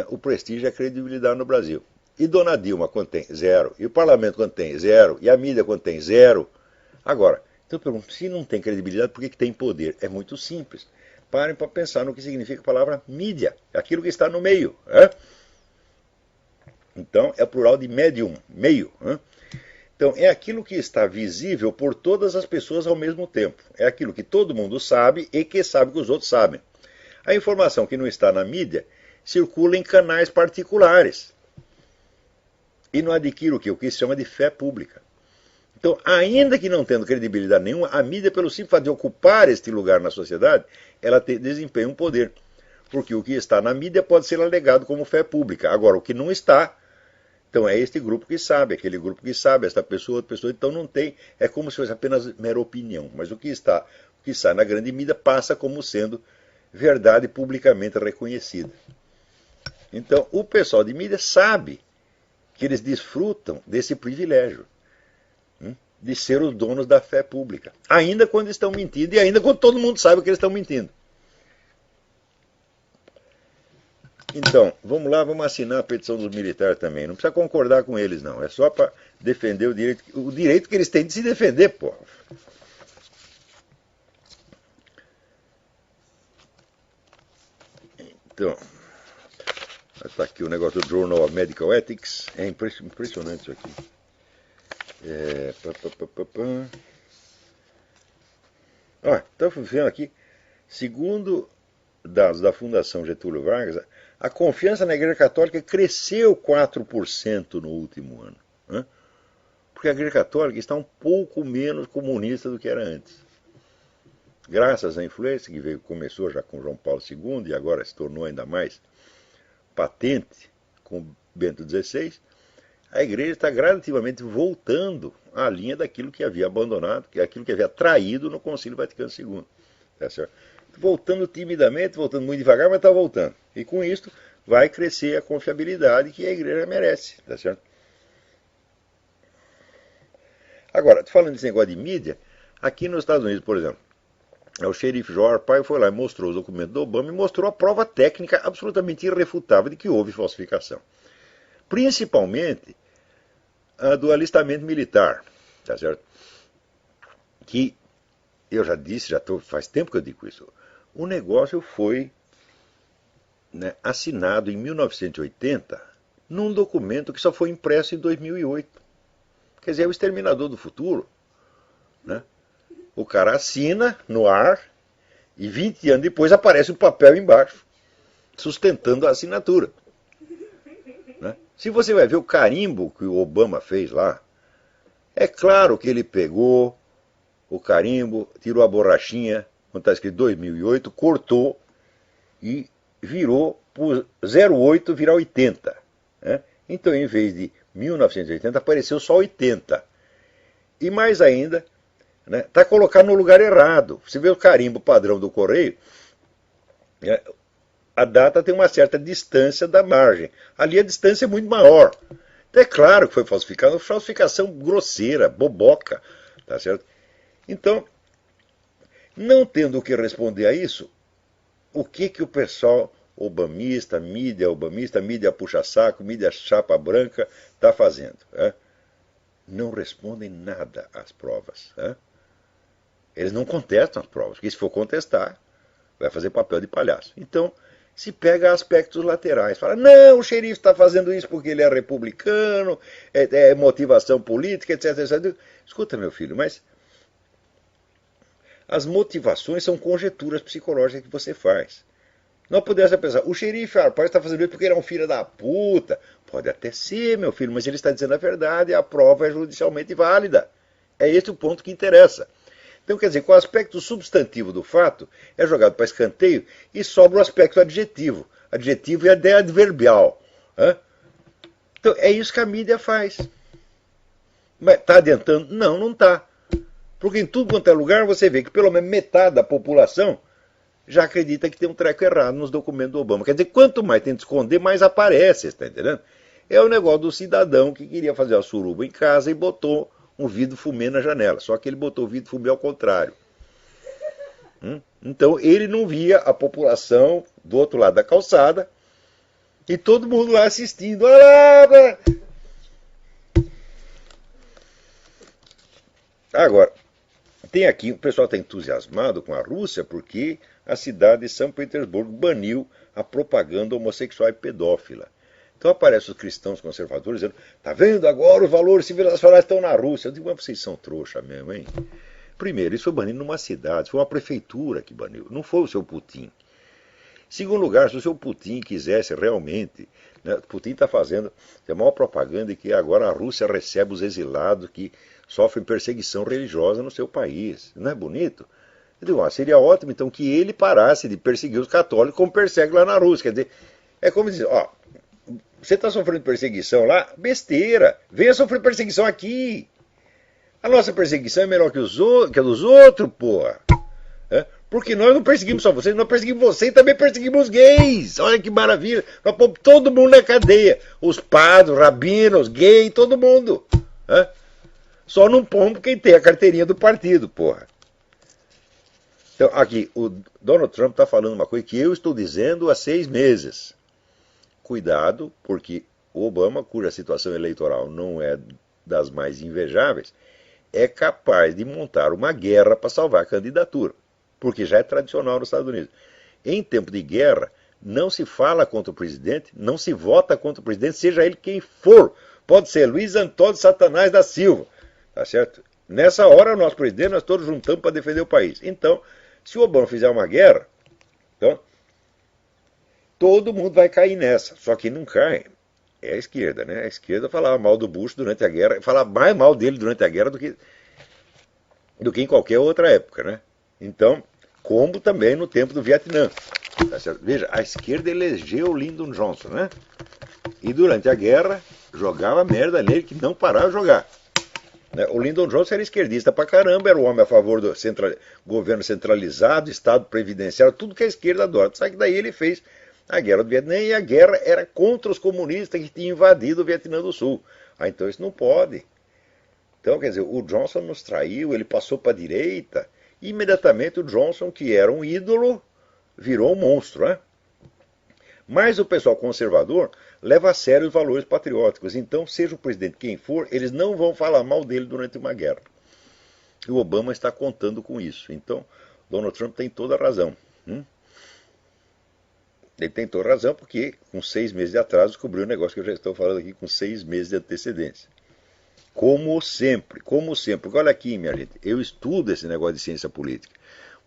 o prestígio e a credibilidade no Brasil. E Dona Dilma, quando tem? Zero. E o parlamento, quando tem? Zero. E a mídia, quando tem? Zero. Agora, então eu pergunto, se não tem credibilidade, por que tem poder? É muito simples. Parem para pensar no que significa a palavra mídia. Aquilo que está no meio. Então, é o plural de medium, meio. Então, é aquilo que está visível por todas as pessoas ao mesmo tempo. É aquilo que todo mundo sabe e que sabe que os outros sabem. A informação que não está na mídia circula em canais particulares. E não adquire o que se chama de fé pública. Então, ainda que não tendo credibilidade nenhuma, a mídia, pelo simples fato de ocupar este lugar na sociedade, ela desempenha um poder. Porque o que está na mídia pode ser alegado como fé pública. Agora, o que não está, então é este grupo que sabe, aquele grupo que sabe, esta pessoa, outra pessoa, então não tem, é como se fosse apenas mera opinião. Mas o que sai na grande mídia passa como sendo verdade publicamente reconhecida. Então, o pessoal de mídia sabe que eles desfrutam desse privilégio de ser os donos da fé pública. Ainda quando estão mentindo e ainda quando todo mundo sabe que eles estão mentindo. Então, vamos lá, vamos assinar a petição dos militares também. Não precisa concordar com eles, não. É só para defender o direito que eles têm de se defender, pô. Então, está aqui o negócio do Journal of Medical Ethics. É impressionante isso aqui. Estamos vendo aqui, segundo dados da Fundação Getúlio Vargas, a confiança na Igreja Católica cresceu 4% no último ano. Né? Porque a Igreja Católica está um pouco menos comunista do que era antes. Graças à influência que começou já com João Paulo II e agora se tornou ainda mais patente com Bento XVI, a Igreja está gradativamente voltando à linha daquilo que havia abandonado, aquilo que havia traído no Concílio Vaticano II. Tá certo? Voltando timidamente, voltando muito devagar, mas está voltando. E com isso vai crescer a confiabilidade que a Igreja merece. Tá certo? Agora, falando desse negócio de mídia, aqui nos Estados Unidos, por exemplo, o xerife Joe Arpaio foi lá e mostrou os documentos do Obama e mostrou a prova técnica absolutamente irrefutável de que houve falsificação. Principalmente a do alistamento militar, tá certo? Que eu já disse, faz tempo que eu digo isso. O negócio foi assinado em 1980 num documento que só foi impresso em 2008. Quer dizer, é o Exterminador do Futuro. Né? O cara assina no ar e 20 anos depois aparece um papel embaixo, sustentando a assinatura. Né? Se você vai ver o carimbo que o Obama fez lá, é claro que ele pegou o carimbo, tirou a borrachinha, quando está escrito 2008, cortou e virou por 08 virar 80. Né? Então, em vez de 1980, apareceu só 80. E mais ainda, está colocado no lugar errado. Você vê o carimbo padrão do correio, a data tem uma certa distância da margem. Ali a distância é muito maior. Então é claro que foi falsificado, uma falsificação grosseira, boboca. Tá certo? Então, não tendo o que responder a isso, o que o pessoal obamista, mídia puxa-saco, mídia chapa branca, está fazendo? Não respondem nada às provas. Eles não contestam as provas, porque se for contestar, vai fazer papel de palhaço. Então, se pega aspectos laterais. Fala, não, o xerife está fazendo isso porque ele é republicano, é motivação política, etc, etc. Escuta, meu filho, mas as motivações são conjecturas psicológicas que você faz. Não pudesse pensar, o xerife Arpaio está fazendo isso porque ele é um filho da puta. Pode até ser, meu filho, mas ele está dizendo a verdade e a prova é judicialmente válida. É esse o ponto que interessa. Então, quer dizer, com o aspecto substantivo do fato é jogado para escanteio e sobra o aspecto adjetivo. Adjetivo é a ideia adverbial. Então, é isso que a mídia faz. Mas está adiantando? Não, não está. Porque em tudo quanto é lugar você vê que pelo menos metade da população já acredita que tem um treco errado nos documentos do Obama. Quer dizer, quanto mais tenta esconder, mais aparece, está entendendo? É o negócio do cidadão que queria fazer a suruba em casa e botou um vidro fumê na janela. Só que ele botou o vidro fumê ao contrário. Então ele não via a população do outro lado da calçada e todo mundo lá assistindo. Agora, tem aqui, o pessoal está entusiasmado com a Rússia porque a cidade de São Petersburgo baniu a propaganda homossexual e pedófila. Então aparecem os cristãos conservadores dizendo, tá vendo agora os valores civilizacionais estão na Rússia. Eu digo, mas vocês são trouxa mesmo, hein? Primeiro, isso foi banido numa cidade, foi uma prefeitura que baniu, não foi o seu Putin. Segundo lugar, se o seu Putin quisesse realmente, Putin está fazendo a maior propaganda de que agora a Rússia recebe os exilados que sofrem perseguição religiosa no seu país. Não é bonito? Eu digo, seria ótimo então que ele parasse de perseguir os católicos como persegue lá na Rússia. Quer dizer, é como dizer, você está sofrendo perseguição lá? Besteira. Venha sofrer perseguição aqui. A nossa perseguição é melhor que a dos outros, porra. Porque nós não perseguimos só vocês, nós perseguimos vocês e também perseguimos os gays. Olha que maravilha. Nós pomos todo mundo na cadeia. Os padres, os rabinos, os gays, todo mundo. Só não pomos quem tem a carteirinha do partido, porra. Então, aqui, o Donald Trump está falando uma coisa que eu estou dizendo há 6 meses. Cuidado, porque o Obama, cuja situação eleitoral não é das mais invejáveis, é capaz de montar uma guerra para salvar a candidatura. Porque já é tradicional nos Estados Unidos. Em tempo de guerra, não se fala contra o presidente, não se vota contra o presidente, seja ele quem for. Pode ser Luiz Antônio Satanás da Silva. Tá certo? Nessa hora, o nosso presidente, nós todos juntamos para defender o país. Então, se o Obama fizer uma guerra, então, todo mundo vai cair nessa. Só que não cai. É a esquerda, né? A esquerda falava mal do Bush durante a guerra, falava mais mal dele durante a guerra do que em qualquer outra época, né? Então, como também no tempo do Vietnã. Tá certo? Veja, a esquerda elegeu o Lyndon Johnson, né? E durante a guerra jogava merda nele que não parava de jogar. O Lyndon Johnson era esquerdista pra caramba, era um homem a favor do governo centralizado, Estado previdenciário, tudo que a esquerda adora. Só que daí ele fez a guerra do Vietnã e a guerra era contra os comunistas que tinham invadido o Vietnã do Sul. Então isso não pode. Então, quer dizer, o Johnson nos traiu, ele passou para a direita, e imediatamente o Johnson, que era um ídolo, virou um monstro, né? Mas o pessoal conservador leva a sério os valores patrióticos. Então, seja o presidente quem for, eles não vão falar mal dele durante uma guerra. E o Obama está contando com isso. Então, Donald Trump tem toda a razão. Ele tem toda a razão porque, com 6 meses de atraso, descobriu um negócio que eu já estou falando aqui com 6 meses de antecedência. Como sempre, como sempre. Porque olha aqui, minha gente, eu estudo esse negócio de ciência política.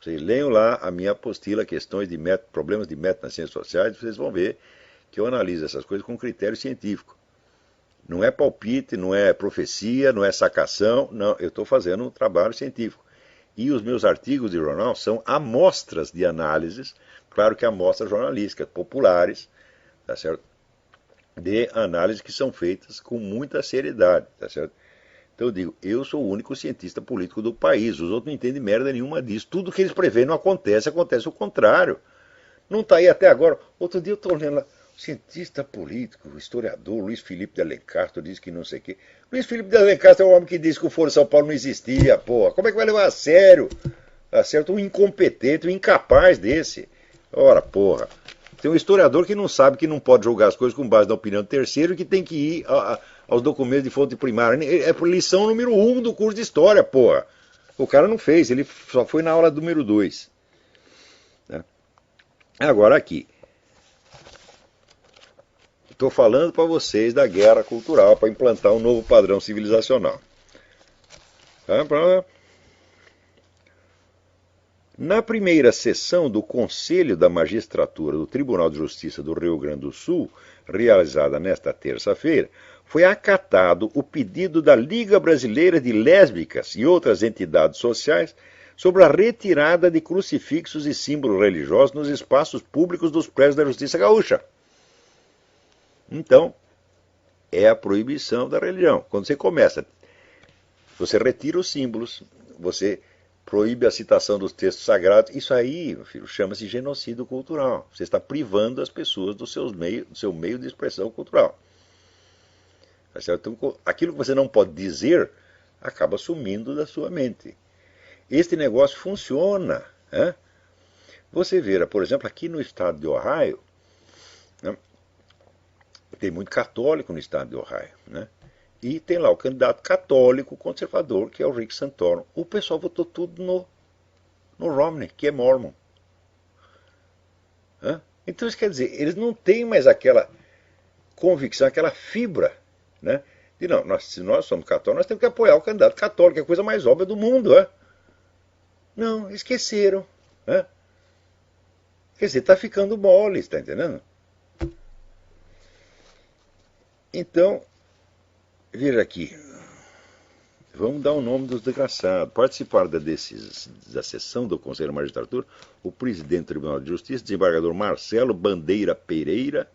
Vocês leiam lá a minha apostila, questões de método, problemas de método nas ciências sociais, vocês vão ver que eu analiso essas coisas com critério científico. Não é palpite, não é profecia, não é sacação, não, eu estou fazendo um trabalho científico. E os meus artigos de jornal são amostras de análises, claro que amostras jornalísticas, populares, tá certo? De análises que são feitas com muita seriedade, tá certo? Então eu digo, eu sou o único cientista político do país, os outros não entendem merda nenhuma disso. Tudo que eles preveem não acontece, acontece o contrário. Não está aí até agora. Outro dia eu estou lendo lá, o cientista político, o historiador Luiz Felipe de Alencastro diz que não sei o quê. Luiz Felipe de Alencastro é o homem que disse que o Foro de São Paulo não existia, porra. Como é que vai levar a sério? Tá certo? Um incompetente, um incapaz desse. Ora, porra. Tem um historiador que não sabe que não pode julgar as coisas com base na opinião do terceiro e que tem que ir aos documentos de fonte primária. É lição número 1 do curso de história, porra. O cara não fez, ele só foi na aula número 2. Né? Agora aqui. Estou falando para vocês da guerra cultural para implantar um novo padrão civilizacional. Tá? Na primeira sessão do Conselho da Magistratura do Tribunal de Justiça do Rio Grande do Sul, realizada nesta terça-feira, foi acatado o pedido da Liga Brasileira de Lésbicas e outras entidades sociais sobre a retirada de crucifixos e símbolos religiosos nos espaços públicos dos prédios da Justiça Gaúcha. Então, é a proibição da religião. Quando você começa, você retira os símbolos, você proíbe a citação dos textos sagrados. Isso aí, meu filho, chama-se genocídio cultural. Você está privando as pessoas do seu meio de expressão cultural. Tá certo? Então, aquilo que você não pode dizer acaba sumindo da sua mente. Este negócio funciona. Né? Você verá, por exemplo, aqui no estado de Ohio, né, tem muito católico no estado de Ohio, né? E tem lá o candidato católico conservador, que é o Rick Santorum. O pessoal votou tudo no Romney, que é mormon. Então isso quer dizer, eles não têm mais aquela convicção, aquela fibra, né? De não, se nós somos católicos, nós temos que apoiar o candidato católico, que é a coisa mais óbvia do mundo. Não, esqueceram. Quer dizer, está ficando mole, está entendendo? Então, veja aqui. Vamos dar o nome dos desgraçados. Participaram da sessão do Conselho da Magistratura o presidente do Tribunal de Justiça, desembargador Marcelo Bandeira Pereira,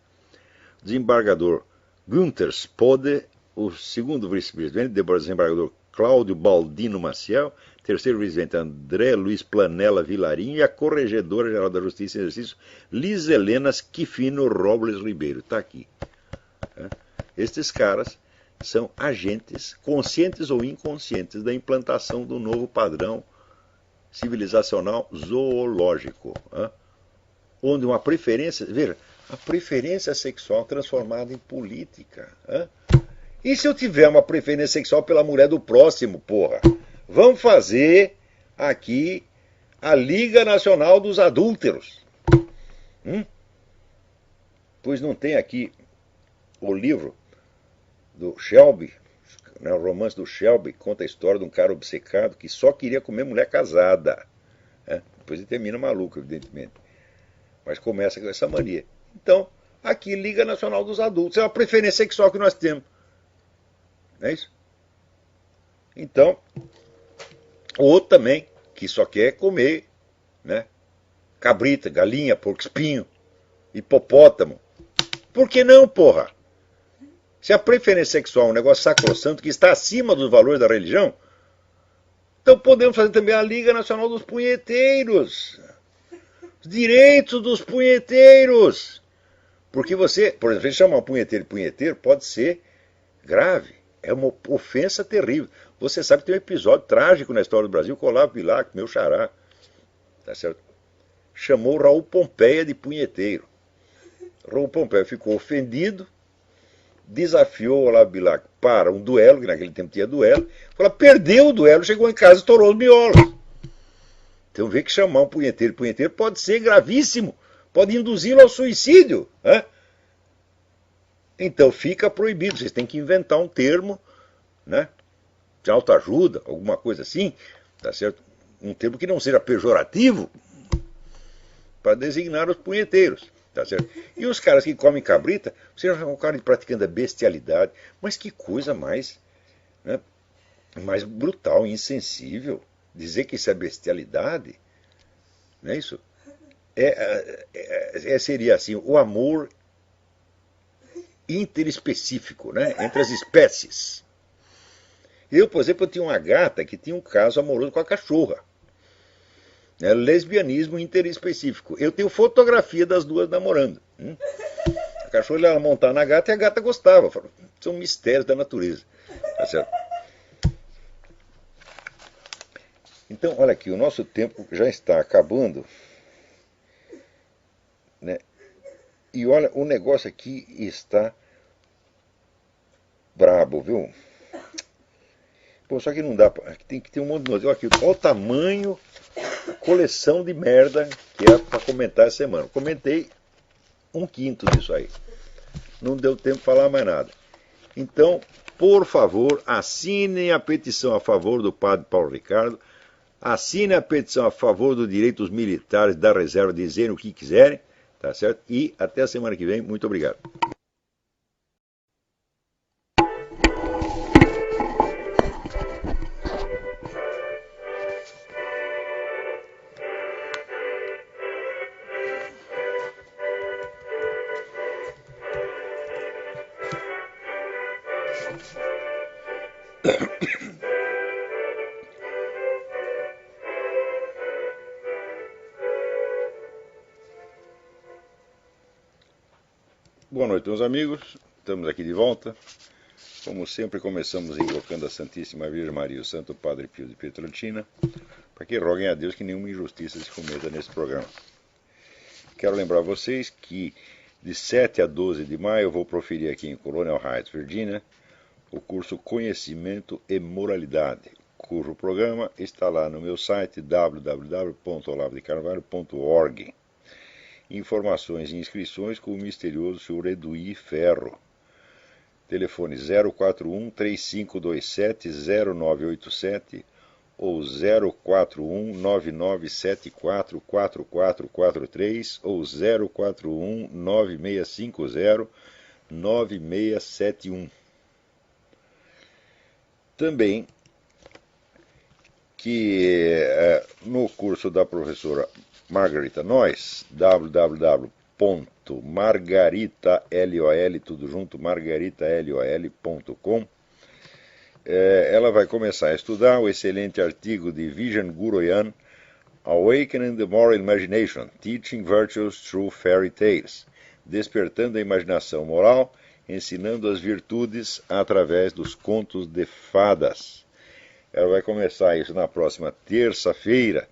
desembargador Günther Spode, o segundo vice-presidente, desembargador Cláudio Baldino Maciel, terceiro vice-presidente André Luiz Planella Vilarinho e a corregedora-geral da Justiça em exercício, Liz Helena Schifino Robles Ribeiro. Está aqui. Estes caras são agentes, conscientes ou inconscientes, da implantação do novo padrão civilizacional zoológico, onde uma preferência, veja, a preferência sexual transformada em política. E se eu tiver uma preferência sexual pela mulher do próximo, porra? Vamos fazer aqui a Liga Nacional dos Adúlteros. Pois não tem aqui o livro do Shelby, né, o romance do Shelby, conta a história de um cara obcecado que só queria comer mulher casada. Depois ele termina maluco, evidentemente. Mas começa com essa mania. Então, aqui, Liga Nacional dos Adultos. É uma preferência sexual que nós temos. Não é isso? Então, o outro também, que só quer comer, né, cabrita, galinha, porco espinho, hipopótamo. Por que não, porra? Se a preferência sexual é um negócio sacrossanto que está acima dos valores da religião, então podemos fazer também a Liga Nacional dos Punheteiros. Os direitos dos punheteiros. Porque você, por exemplo, chamar um punheteiro de punheteiro pode ser grave. É uma ofensa terrível. Você sabe que tem um episódio trágico na história do Brasil, com o Olavo Bilac, meu xará, tá certo? Chamou Raul Pompeia de punheteiro. Raul Pompeia ficou ofendido, desafiou o Olavo Bilac para um duelo, que naquele tempo tinha duelo, perdeu o duelo, chegou em casa e estourou os miolos. Então vê que chamar um punheteiro de punheteiro pode ser gravíssimo, pode induzi-lo ao suicídio. Então fica proibido, vocês têm que inventar um termo, né, de autoajuda, alguma coisa assim, tá certo? Um termo que não seja pejorativo para designar os punheteiros. Tá certo? E os caras que comem cabrita, você já é um cara praticando a bestialidade, mas que coisa mais, né, mais brutal e insensível. Dizer que isso é bestialidade, não é isso? Seria assim, o amor interespecífico, né, entre as espécies. Eu, por exemplo, tinha uma gata que tinha um caso amoroso com a cachorra. Lesbianismo interespecífico. Eu tenho fotografia das duas namorando. A cachorra ia montar na gata e a gata gostava. São mistérios da natureza. Tá certo? Então, olha aqui, o nosso tempo já está acabando. Né? E olha, o negócio aqui está brabo, viu? Pô, só que não dá, tem que ter um monte de notícia. Olha o tamanho, coleção de merda que é para comentar essa semana. Comentei 1/5 disso aí. Não deu tempo de falar mais nada. Então, por favor, assinem a petição a favor do padre Paulo Ricardo. Assinem a petição a favor dos direitos militares da reserva, dizerem o que quiserem. Tá certo? E até a semana que vem. Muito obrigado. Boa noite, meus amigos. Estamos aqui de volta. Como sempre, começamos invocando a Santíssima Virgem Maria, o Santo Padre Pio de Pietrelcina, para que roguem a Deus que nenhuma injustiça se cometa nesse programa. Quero lembrar vocês que de 7 a 12 de maio eu vou proferir aqui em Colonial Heights, Virgínia, o curso Conhecimento e Moralidade, cujo programa está lá no meu site www.olavodecarvalho.org. Informações e inscrições com o misterioso Sr. Eduí Ferro. Telefone 041-3527-0987 ou 041-9974-4443 ou 041-9650-9671. Também que no curso da professora Margarita Noyes, www.margaritaloL, tudo junto, margaritalol.com, ela vai começar a estudar o excelente artigo de Vijan Guroyan, Awakening the Moral Imagination, Teaching Virtues Through Fairy Tales, despertando a imaginação moral, ensinando as virtudes através dos contos de fadas. Ela vai começar isso na próxima terça-feira.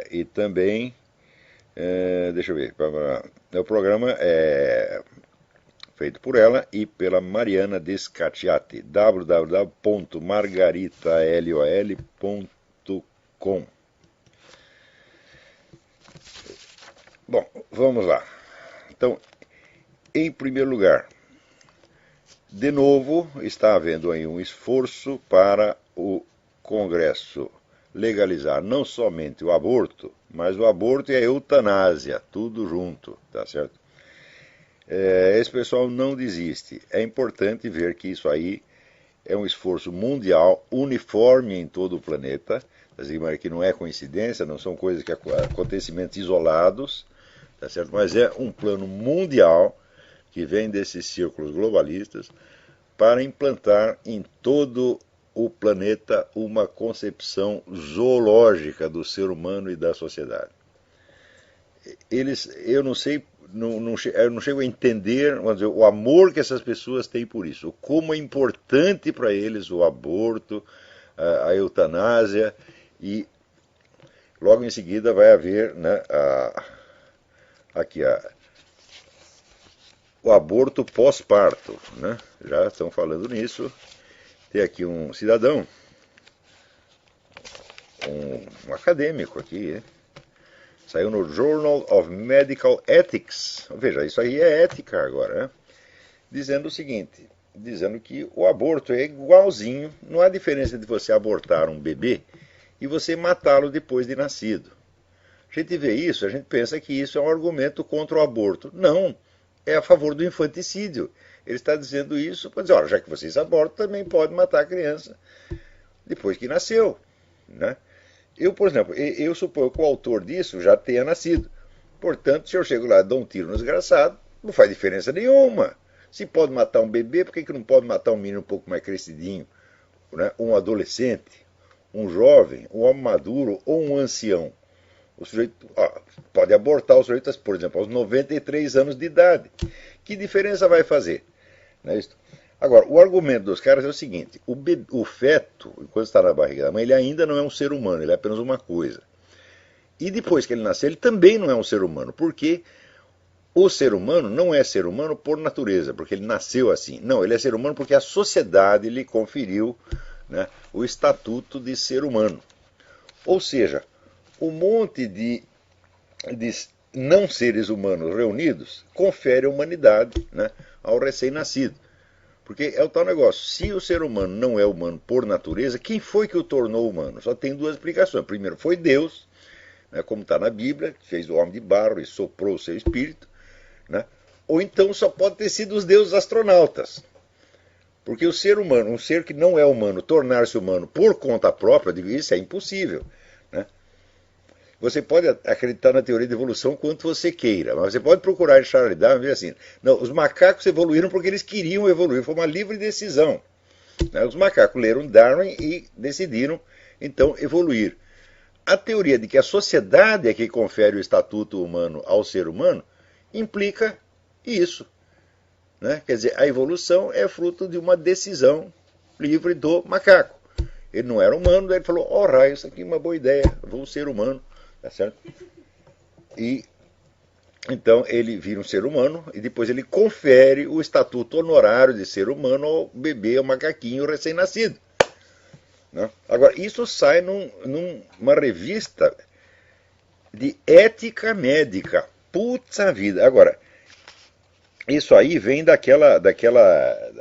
E também, deixa eu ver, o programa é feito por ela e pela Mariana Descatiati, www.margaritalol.com. Bom, vamos lá. Então, em primeiro lugar, de novo, está havendo aí um esforço para o Congresso legalizar não somente o aborto, mas o aborto e a eutanásia, tudo junto, tá certo? Esse pessoal não desiste. É importante ver que isso aí é um esforço mundial, uniforme em todo o planeta, que não é coincidência, não são coisas que acontecimentos isolados, tá certo? Mas é um plano mundial que vem desses círculos globalistas para implantar em todo o planeta uma concepção zoológica do ser humano e da sociedade. Eu não sei, eu não chego a entender, vamos dizer, o amor que essas pessoas têm por isso, como é importante para eles o aborto, a eutanásia, e logo em seguida vai haver, né, o aborto pós-parto, né? Já estão falando nisso. Tem aqui um cidadão, um acadêmico aqui, né? Saiu no Journal of Medical Ethics, veja, isso aí é ética agora, né? Dizendo o seguinte, dizendo que o aborto é igualzinho, não há diferença de você abortar um bebê e você matá-lo depois de nascido. A gente vê isso, a gente pensa que isso é um argumento contra o aborto. Não, é a favor do infanticídio. Ele está dizendo isso para dizer, olha, já que vocês abortam, também pode matar a criança depois que nasceu, né? Eu, por exemplo, eu suponho que o autor disso já tenha nascido. Portanto, se eu chego lá e dou um tiro no desgraçado, não faz diferença nenhuma. Se pode matar um bebê, por que não pode matar um menino um pouco mais crescidinho, né? Um adolescente, um jovem, um homem maduro ou um ancião? O sujeito pode abortar o sujeito, por exemplo, aos 93 anos de idade. Que diferença vai fazer? Não é isso? Agora, o argumento dos caras é o seguinte, o feto, enquanto está na barriga da mãe, ele ainda não é um ser humano, ele é apenas uma coisa. E depois que ele nascer, ele também não é um ser humano, porque o ser humano não é ser humano por natureza, porque ele nasceu assim. Não, ele é ser humano porque a sociedade lhe conferiu, né, o estatuto de ser humano. Ou seja, um monte de não seres humanos reunidos confere a humanidade, né, ao recém-nascido. Porque é o tal negócio, se o ser humano não é humano por natureza, quem foi que o tornou humano? Só tem duas explicações. Primeiro, foi Deus, né, como está na Bíblia, que fez o homem de barro e soprou o seu espírito, né? Ou então só pode ter sido os deuses astronautas. Porque o ser humano, um ser que não é humano, tornar-se humano por conta própria, isso é impossível, né? Você pode acreditar na teoria da evolução quanto você queira, mas você pode procurar em Charles Darwin e ver assim, não, os macacos evoluíram porque eles queriam evoluir, foi uma livre decisão, né? Os macacos leram Darwin e decidiram, então, evoluir. A teoria de que a sociedade é que confere o estatuto humano ao ser humano implica isso, né? Quer dizer, a evolução é fruto de uma decisão livre do macaco. Ele não era humano, daí ele falou, raio, isso aqui é uma boa ideia, vou ser humano. Tá certo? E então ele vira um ser humano e depois ele confere o estatuto honorário de ser humano ao bebê, ao macaquinho recém-nascido, né? Agora, isso sai numa revista de ética médica. Puta vida! Agora, isso aí vem daquela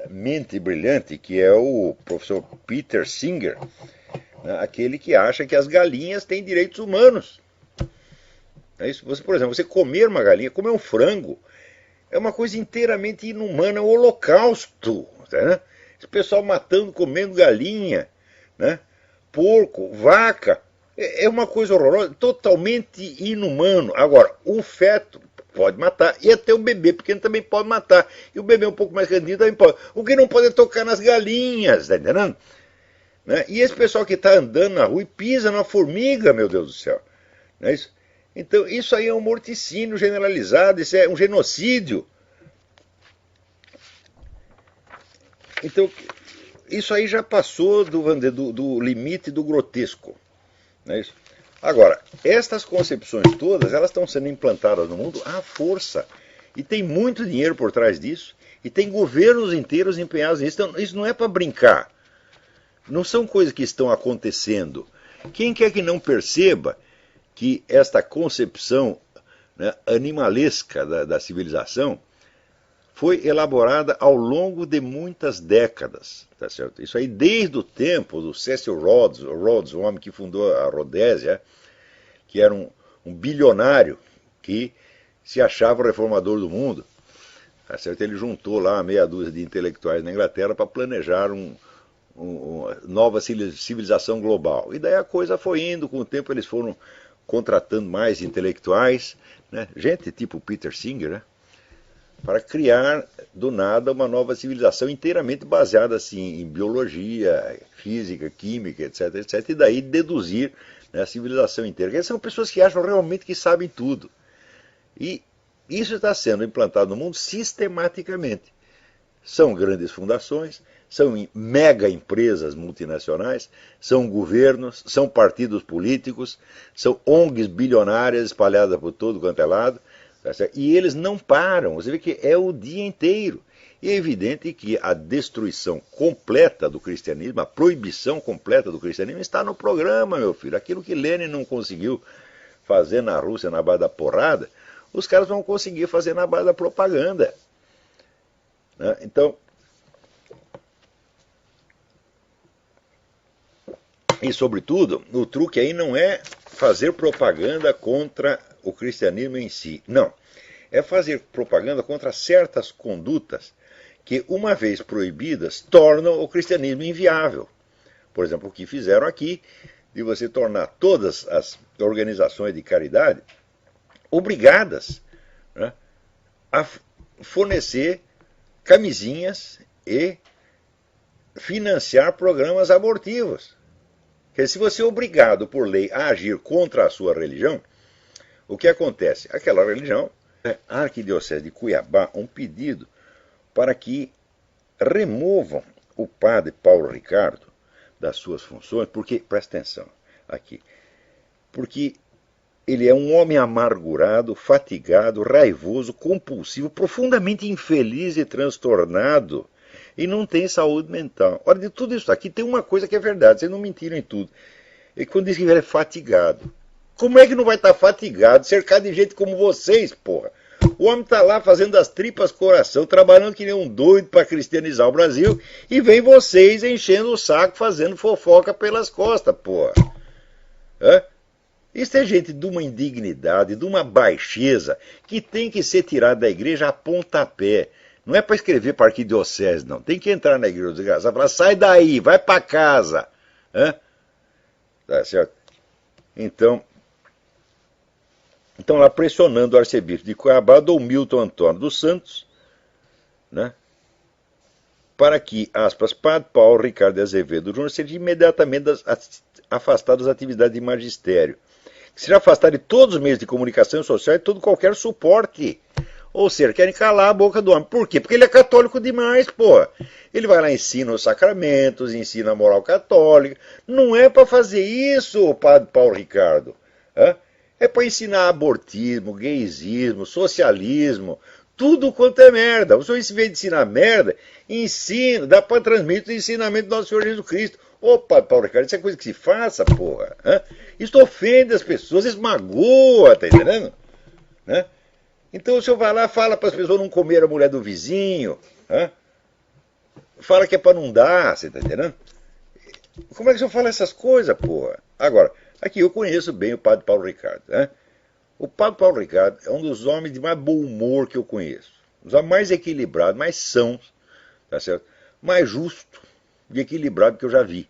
mente brilhante que é o professor Peter Singer, né? Aquele que acha que as galinhas têm direitos humanos. É isso. Você, por exemplo, você comer uma galinha, comer um frango, é uma coisa inteiramente inumana, é um holocausto, né? Esse pessoal matando, comendo galinha, né? porco, vaca. É uma coisa horrorosa, totalmente inumano. Agora, o feto pode matar, e até o bebê pequeno também pode matar. E o bebê um pouco mais grandinho também pode. O que não pode é tocar nas galinhas, tá entendendo? Né? E esse pessoal que está andando na rua e pisa na formiga, meu Deus do céu. Não é isso? Então, isso aí é um morticínio generalizado, isso é um genocídio. Então, isso aí já passou do limite do grotesco. Não é isso? Agora, estas concepções todas, elas estão sendo implantadas no mundo à força. E tem muito dinheiro por trás disso. E tem governos inteiros empenhados nisso. Então, isso não é para brincar. Não são coisas que estão acontecendo. Quem quer que não perceba que esta concepção, né, animalesca da civilização foi elaborada ao longo de muitas décadas. Tá certo? Isso aí desde o tempo do Cecil Rhodes, o homem que fundou a Rodésia, que era um bilionário que se achava o reformador do mundo. Tá certo? Ele juntou lá uma meia dúzia de intelectuais na Inglaterra para planejar uma nova civilização global. E daí a coisa foi indo, com o tempo eles foram contratando mais intelectuais, né? Gente tipo Peter Singer, né? Para criar do nada uma nova civilização inteiramente baseada assim, em biologia, física, química, etc, etc, e daí deduzir, né, a civilização inteira. Porque são pessoas que acham realmente que sabem tudo. E isso está sendo implantado no mundo sistematicamente. São grandes fundações, são mega empresas multinacionais, são governos, são partidos políticos, são ONGs bilionárias espalhadas por todo quanto é lado, tá certo? E eles não param, você vê que é o dia inteiro. E é evidente que a destruição completa do cristianismo, a proibição completa do cristianismo está no programa, meu filho. Aquilo que Lenin não conseguiu fazer na Rússia na base da porrada, os caras vão conseguir fazer na base da propaganda. Né? Então, e sobretudo, o truque aí não é fazer propaganda contra o cristianismo em si. Não. É fazer propaganda contra certas condutas que, uma vez proibidas, tornam o cristianismo inviável. Por exemplo, o que fizeram aqui, de você tornar todas as organizações de caridade obrigadas, né, a fornecer camisinhas e financiar programas abortivos. Porque se você é obrigado por lei a agir contra a sua religião, o que acontece? Aquela religião, a Arquidiocese de Cuiabá, um pedido para que removam o padre Paulo Ricardo das suas funções, porque, presta atenção aqui, porque ele é um homem amargurado, fatigado, raivoso, compulsivo, profundamente infeliz e transtornado, e não tem saúde mental. Ora, de tudo isso aqui tem uma coisa que é verdade, vocês não mentiram em tudo. E quando diz que ele é fatigado, como é que não vai estar fatigado, cercado de gente como vocês, porra? O homem está lá fazendo as tripas coração, trabalhando que nem um doido para cristianizar o Brasil, e vem vocês enchendo o saco, fazendo fofoca pelas costas, porra. Hã? Isso é gente de uma indignidade, de uma baixeza, que tem que ser tirada da igreja a pontapé. Não é para escrever para a arquidiocese, não. Tem que entrar na igreja desgraçada e falar, sai daí, vai para casa. Hã? Tá certo? Então lá pressionando o arcebispo de Cuiabá, Dom Milton Antônio dos Santos, né, para que, aspas, Padre Paulo Ricardo de Azevedo Júnior seja imediatamente afastado das atividades de magistério. Que seja afastado de todos os meios de comunicação social e todo qualquer suporte. Ou seja, querem calar a boca do homem. Por quê? Porque ele é católico demais, pô. Ele vai lá, ensina os sacramentos, ensina a moral católica. Não é para fazer isso, Padre Paulo Ricardo. Hã? É para ensinar abortismo, gaysismo, socialismo, tudo quanto é merda. O senhor, em vez de ensinar merda, ensina, dá para transmitir o ensinamento do nosso Senhor Jesus Cristo. Ô, Padre Paulo Ricardo, isso é coisa que se faça, porra. Hã? Isso ofende as pessoas, isso magoa, tá entendendo? Hã? Então o senhor vai lá, fala para as pessoas não comer a mulher do vizinho, hã? Fala que é para não dar, você tá entendendo? Como é que o senhor fala essas coisas, porra? Agora, aqui eu conheço bem o Padre Paulo Ricardo, né? O Padre Paulo Ricardo é um dos homens de mais bom humor que eu conheço. Os homens mais equilibrados, mais sãos, tá certo? Mais justo e equilibrado que eu já vi.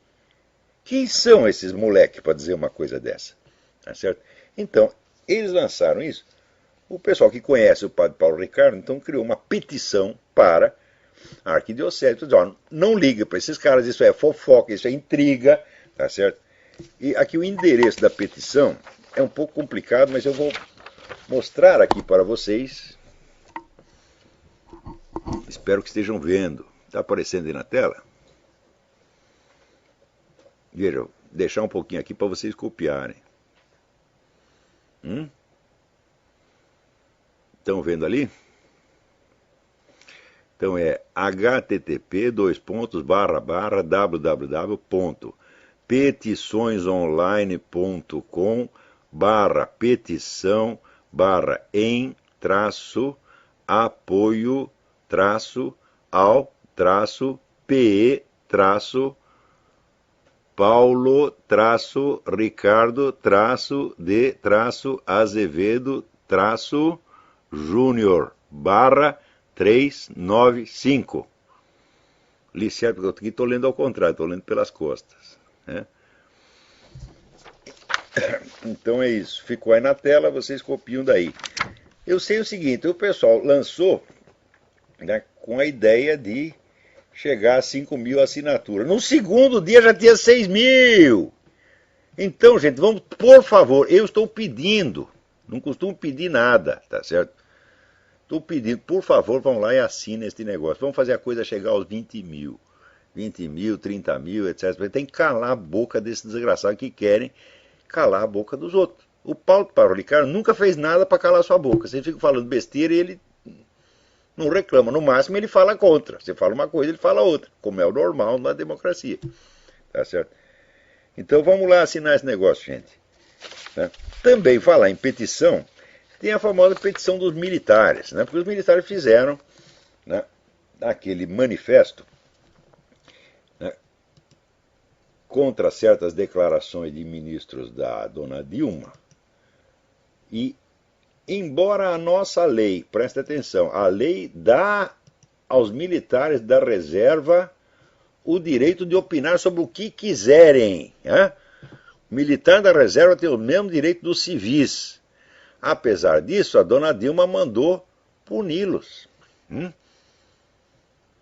Quem são esses moleques para dizer uma coisa dessa? Tá certo? Então, eles lançaram isso. O pessoal que conhece o padre Paulo Ricardo, então, criou uma petição para a arquidiocese. Não liga para esses caras, isso é fofoca, isso é intriga, tá certo? E aqui o endereço da petição é um pouco complicado, mas eu vou mostrar aqui para vocês. Espero que estejam vendo. Está aparecendo aí na tela? Vejam, deixar um pouquinho aqui para vocês copiarem. Estão vendo ali? Então é http://www.petiçõesonline.com/Ricardo-Apoio-AZ-Azevedo-Júnior/395. Licenciado, porque eu aqui estou lendo ao contrário, estou lendo pelas costas. Né? Então é isso. Ficou aí na tela, vocês copiam daí. Eu sei o seguinte, o pessoal lançou, né, com a ideia de chegar a 5.000 assinaturas. No segundo dia já tinha 6.000. Então, gente, vamos, por favor, eu estou pedindo, não costumo pedir nada, tá certo? Estou pedindo, por favor, vão lá e assinem este negócio. Vamos fazer a coisa chegar aos 20.000. 20.000, 30.000, etc. Tem que calar a boca desses desgraçados que querem calar a boca dos outros. O Paulo Ricardo nunca fez nada para calar sua boca. Você fica falando besteira e ele não reclama. No máximo ele fala contra. Você fala uma coisa, ele fala outra. Como é o normal na democracia. Tá certo? Então vamos lá assinar esse negócio, gente. Né? Também falar em petição, tem a famosa petição dos militares. Né? Porque os militares fizeram, né, aquele manifesto, né, contra certas declarações de ministros da dona Dilma. E, embora a nossa lei, presta atenção, a lei dá aos militares da reserva o direito de opinar sobre o que quiserem. Né? O militar da reserva tem o mesmo direito dos civis. Apesar disso, a dona Dilma mandou puni-los.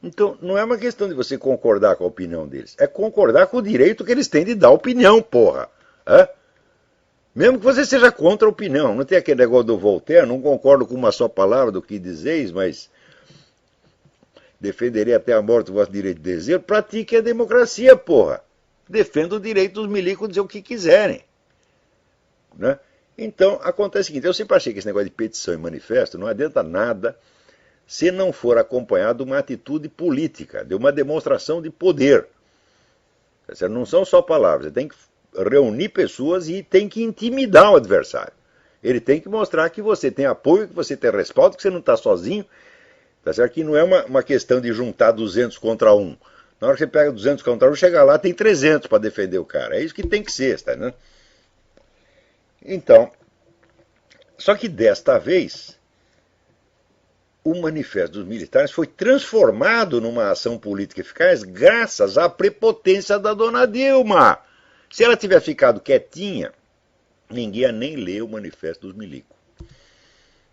Então, não é uma questão de você concordar com a opinião deles. É concordar com o direito que eles têm de dar opinião, porra. Mesmo que você seja contra a opinião. Não tem aquele negócio do Voltaire, não concordo com uma só palavra do que dizeis, mas defenderei até a morte o vosso direito de dizer. Pratique a democracia, porra. Defenda o direito dos milicos de dizer o que quiserem. Né? Então, acontece o seguinte, eu sempre achei que esse negócio de petição e manifesto não adianta nada se não for acompanhado de uma atitude política, de uma demonstração de poder. Não são só palavras, você tem que reunir pessoas e tem que intimidar o adversário. Ele tem que mostrar que você tem apoio, que você tem respaldo, que você não está sozinho. Tá certo? Que não é uma questão de juntar 200 contra 1. Na hora que você pega 200 contra 1, chega lá, tem 300 para defender o cara. É isso que tem que ser, tá, né? Então, só que desta vez, o manifesto dos militares foi transformado numa ação política eficaz graças à prepotência da dona Dilma. Se ela tiver ficado quietinha, ninguém ia nem ler o manifesto dos milicos.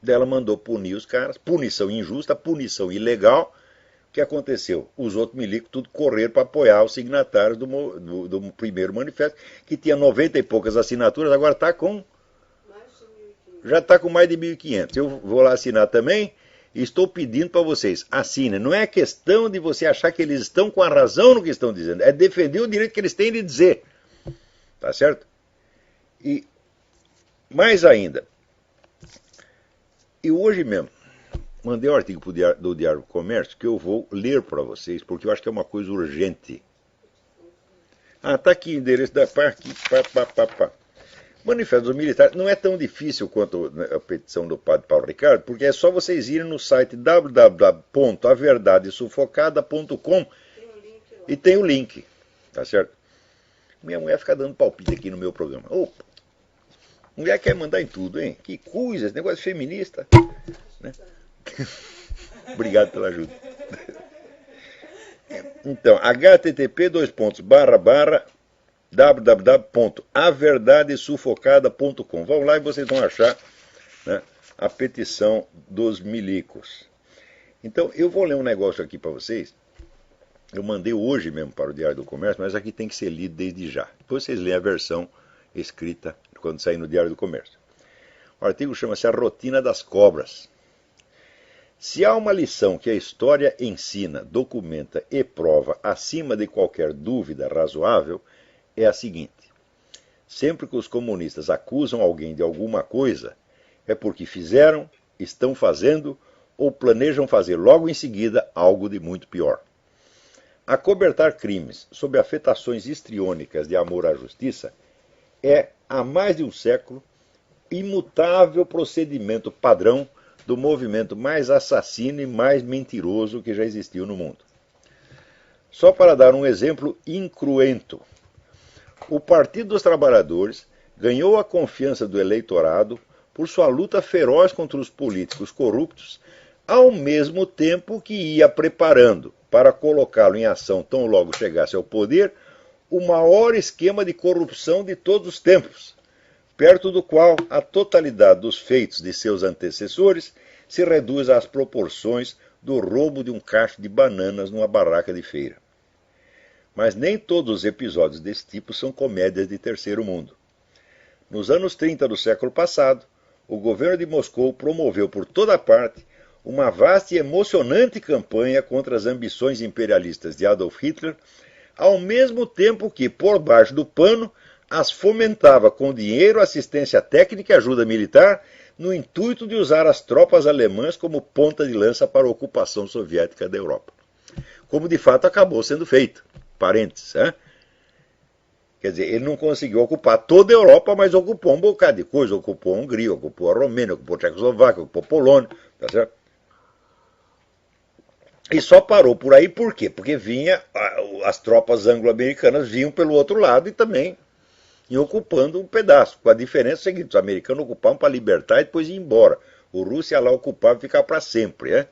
Ela mandou punir os caras, punição injusta, punição ilegal. O que aconteceu? Os outros milicos tudo correram para apoiar os signatários do primeiro manifesto, que tinha 90 e poucas assinaturas, agora está com... já está com mais de 1.500. Eu vou lá assinar também e estou pedindo para vocês, assinem. Não é questão de você achar que eles estão com a razão no que estão dizendo, é defender o direito que eles têm de dizer. Tá certo? E mais ainda, e hoje mesmo, mandei um artigo do Diário do Comércio que eu vou ler para vocês, porque eu acho que é uma coisa urgente. Tá aqui o endereço da aqui, Manifesto dos Militares não é tão difícil quanto a petição do padre Paulo Ricardo, porque é só vocês irem no site www.averdadesufocada.com e tem o link, tá certo? Minha mulher fica dando palpite aqui no meu programa. Opa, mulher quer mandar em tudo, hein? Que coisa, esse negócio feminista. Né? Obrigado pela ajuda. Então, http:// www.averdadesufocada.com. Vão lá e vocês vão achar, né, a petição dos milicos. Então, eu vou ler um negócio aqui para vocês. Eu mandei hoje mesmo para o Diário do Comércio, mas aqui tem que ser lido desde já. Depois vocês leem a versão escrita quando sair no Diário do Comércio. O artigo chama-se A Rotina das Cobras. Se há uma lição que a história ensina, documenta e prova acima de qualquer dúvida razoável, é a seguinte: sempre que os comunistas acusam alguém de alguma coisa, é porque fizeram, estão fazendo ou planejam fazer logo em seguida algo de muito pior. Acobertar crimes sob afetações histriônicas de amor à justiça é, há mais de um século, imutável procedimento padrão do movimento mais assassino e mais mentiroso que já existiu no mundo. Só para dar um exemplo incruento, o Partido dos Trabalhadores ganhou a confiança do eleitorado por sua luta feroz contra os políticos corruptos, ao mesmo tempo que ia preparando, para colocá-lo em ação tão logo chegasse ao poder, o maior esquema de corrupção de todos os tempos, perto do qual a totalidade dos feitos de seus antecessores se reduz às proporções do roubo de um cacho de bananas numa barraca de feira. Mas nem todos os episódios desse tipo são comédias de terceiro mundo. Nos anos 30 do século passado, o governo de Moscou promoveu por toda parte uma vasta e emocionante campanha contra as ambições imperialistas de Adolf Hitler, ao mesmo tempo que, por baixo do pano, as fomentava com dinheiro, assistência técnica e ajuda militar, no intuito de usar as tropas alemãs como ponta de lança para a ocupação soviética da Europa. Como de fato acabou sendo feito. Parênteses, hein? Quer dizer, ele não conseguiu ocupar toda a Europa, mas ocupou um bocado de coisa. Ocupou a Hungria, ocupou a Romênia, ocupou a Tchecoslováquia, ocupou a Polônia. Tá certo? E só parou por aí por quê? Porque as tropas anglo-americanas vinham pelo outro lado e também iam ocupando um pedaço. Com a diferença seguinte: os americanos ocupavam para libertar e depois ir embora. O russo ia lá ocupar e ficar para sempre, né?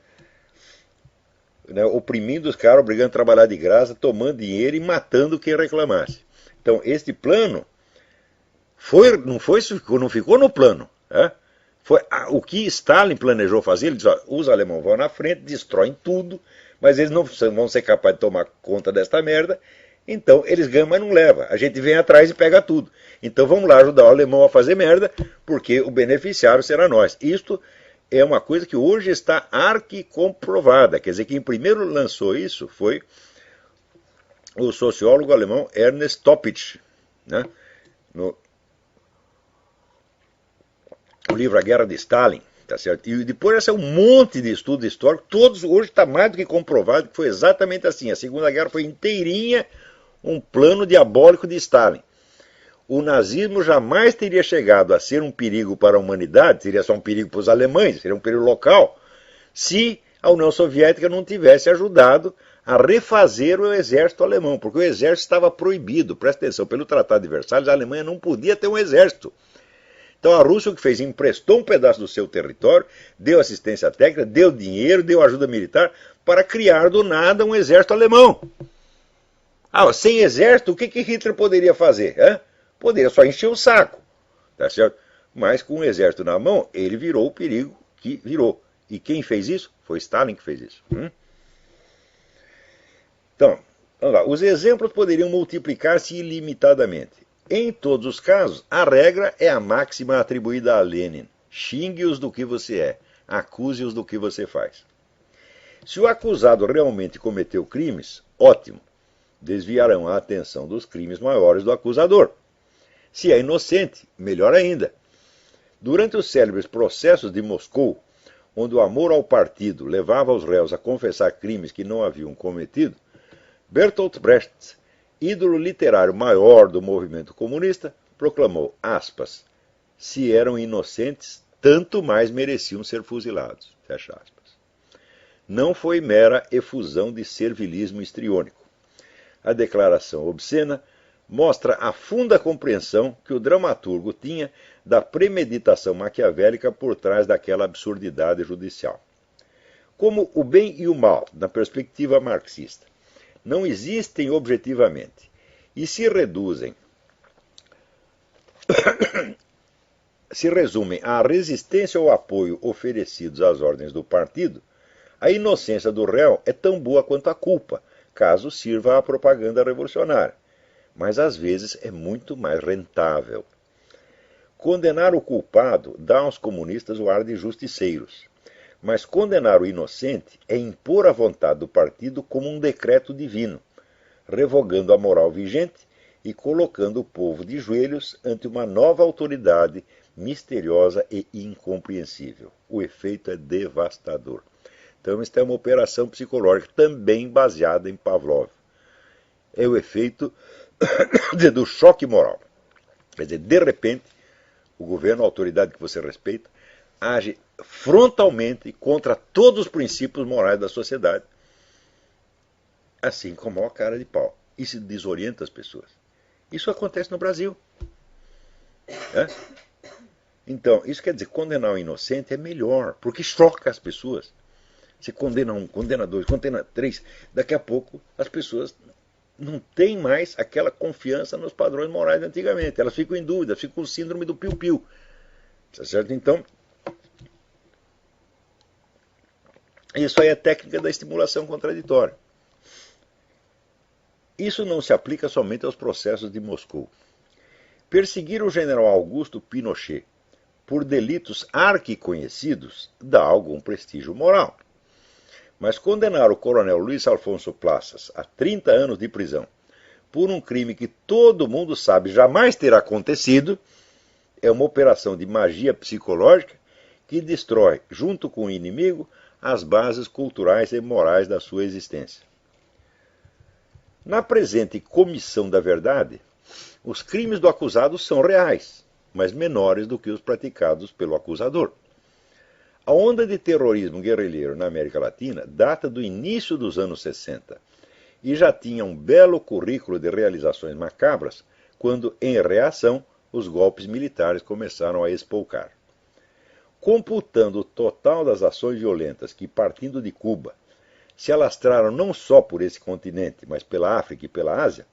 Oprimindo os caras, obrigando a trabalhar de graça, tomando dinheiro e matando quem reclamasse. Então, este plano não ficou no plano. Né? Foi o que Stalin planejou fazer. Ele disse: ó, os alemães vão na frente, destroem tudo, mas eles não vão ser capazes de tomar conta desta merda. Então, eles ganham, mas não levam. A gente vem atrás e pega tudo. Então, vamos lá ajudar o alemão a fazer merda, porque o beneficiário será nós. Isto é uma coisa que hoje está arquicomprovada. Quer dizer, quem primeiro lançou isso foi o sociólogo alemão Ernst Toppitsch, né? No livro A Guerra de Stalin. Tá certo? E depois esse é um monte de estudo histórico, todos hoje está mais do que comprovado que foi exatamente assim. A Segunda Guerra foi inteirinha um plano diabólico de Stalin. O nazismo jamais teria chegado a ser um perigo para a humanidade, seria só um perigo para os alemães, seria um perigo local, se a União Soviética não tivesse ajudado a refazer o exército alemão, porque o exército estava proibido. Presta atenção, pelo Tratado de Versalhes, a Alemanha não podia ter um exército. Então a Rússia o que fez? Emprestou um pedaço do seu território, deu assistência técnica, deu dinheiro, deu ajuda militar para criar do nada um exército alemão. Sem exército, o que Hitler poderia fazer? Poderia só encher o saco, tá certo? Mas com o exército na mão, ele virou o perigo que virou. E quem fez isso? Foi Stalin que fez isso. Então, vamos lá. Os exemplos poderiam multiplicar-se ilimitadamente. Em todos os casos, a regra é a máxima atribuída a Lenin: xingue-os do que você é, acuse-os do que você faz. Se o acusado realmente cometeu crimes, ótimo, desviarão a atenção dos crimes maiores do acusador. Se é inocente, melhor ainda. Durante os célebres processos de Moscou, onde o amor ao partido levava os réus a confessar crimes que não haviam cometido, Bertolt Brecht, ídolo literário maior do movimento comunista, proclamou, aspas, se eram inocentes, tanto mais mereciam ser fuzilados. Fecha aspas. Não foi mera efusão de servilismo histriônico. A declaração obscena mostra a funda compreensão que o dramaturgo tinha da premeditação maquiavélica por trás daquela absurdidade judicial. Como o bem e o mal, na perspectiva marxista, não existem objetivamente e se reduzem se resumem à resistência ou apoio oferecidos às ordens do partido, a inocência do réu é tão boa quanto a culpa, caso sirva à propaganda revolucionária. Mas às vezes é muito mais rentável. Condenar o culpado dá aos comunistas o ar de justiceiros. Mas condenar o inocente é impor a vontade do partido como um decreto divino, revogando a moral vigente e colocando o povo de joelhos ante uma nova autoridade misteriosa e incompreensível. O efeito é devastador. Então, esta é uma operação psicológica também baseada em Pavlov. É o efeito do choque moral. Quer dizer, de repente, o governo, a autoridade que você respeita, age frontalmente contra todos os princípios morais da sociedade, assim como a cara de pau. Isso desorienta as pessoas. Isso acontece no Brasil. Então, isso quer dizer, condenar o inocente é melhor, porque choca as pessoas. Você condena um, condena dois, condena três, daqui a pouco as pessoas não têm mais aquela confiança nos padrões morais de antigamente. Elas ficam em dúvida, ficam com o síndrome do piu-piu. Tá certo? Então, isso aí é técnica da estimulação contraditória. Isso não se aplica somente aos processos de Moscou. Perseguir o general Augusto Pinochet por delitos arquiconhecidos dá algum prestígio moral. Mas condenar o coronel Luiz Alfonso Plassas a 30 anos de prisão por um crime que todo mundo sabe jamais ter acontecido é uma operação de magia psicológica que destrói, junto com o inimigo, as bases culturais e morais da sua existência. Na presente Comissão da Verdade, os crimes do acusado são reais, mas menores do que os praticados pelo acusador. A onda de terrorismo guerrilheiro na América Latina data do início dos anos 60 e já tinha um belo currículo de realizações macabras quando, em reação, os golpes militares começaram a espolcar. Computando o total das ações violentas que, partindo de Cuba, se alastraram não só por esse continente, mas pela África e pela Ásia,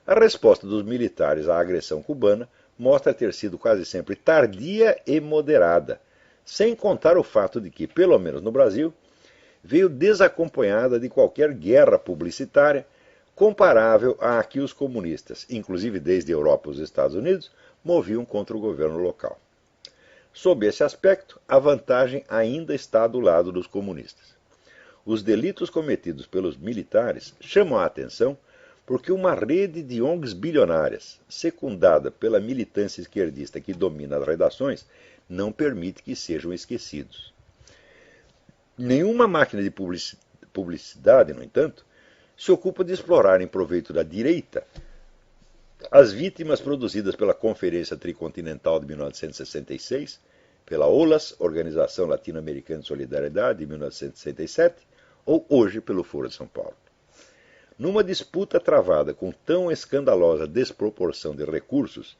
a resposta dos militares à agressão cubana mostra ter sido quase sempre tardia e moderada, sem contar o fato de que, pelo menos no Brasil, veio desacompanhada de qualquer guerra publicitária comparável à que os comunistas, inclusive desde a Europa e os Estados Unidos, moviam contra o governo local. Sob esse aspecto, a vantagem ainda está do lado dos comunistas. Os delitos cometidos pelos militares chamam a atenção porque uma rede de ONGs bilionárias, secundada pela militância esquerdista que domina as redações, não permite que sejam esquecidos. Nenhuma máquina de publicidade, no entanto, se ocupa de explorar em proveito da direita as vítimas produzidas pela Conferência Tricontinental de 1966, pela OLAS, Organização Latino-Americana de Solidariedade, de 1967, ou hoje pelo Foro de São Paulo. Numa disputa travada com tão escandalosa desproporção de recursos,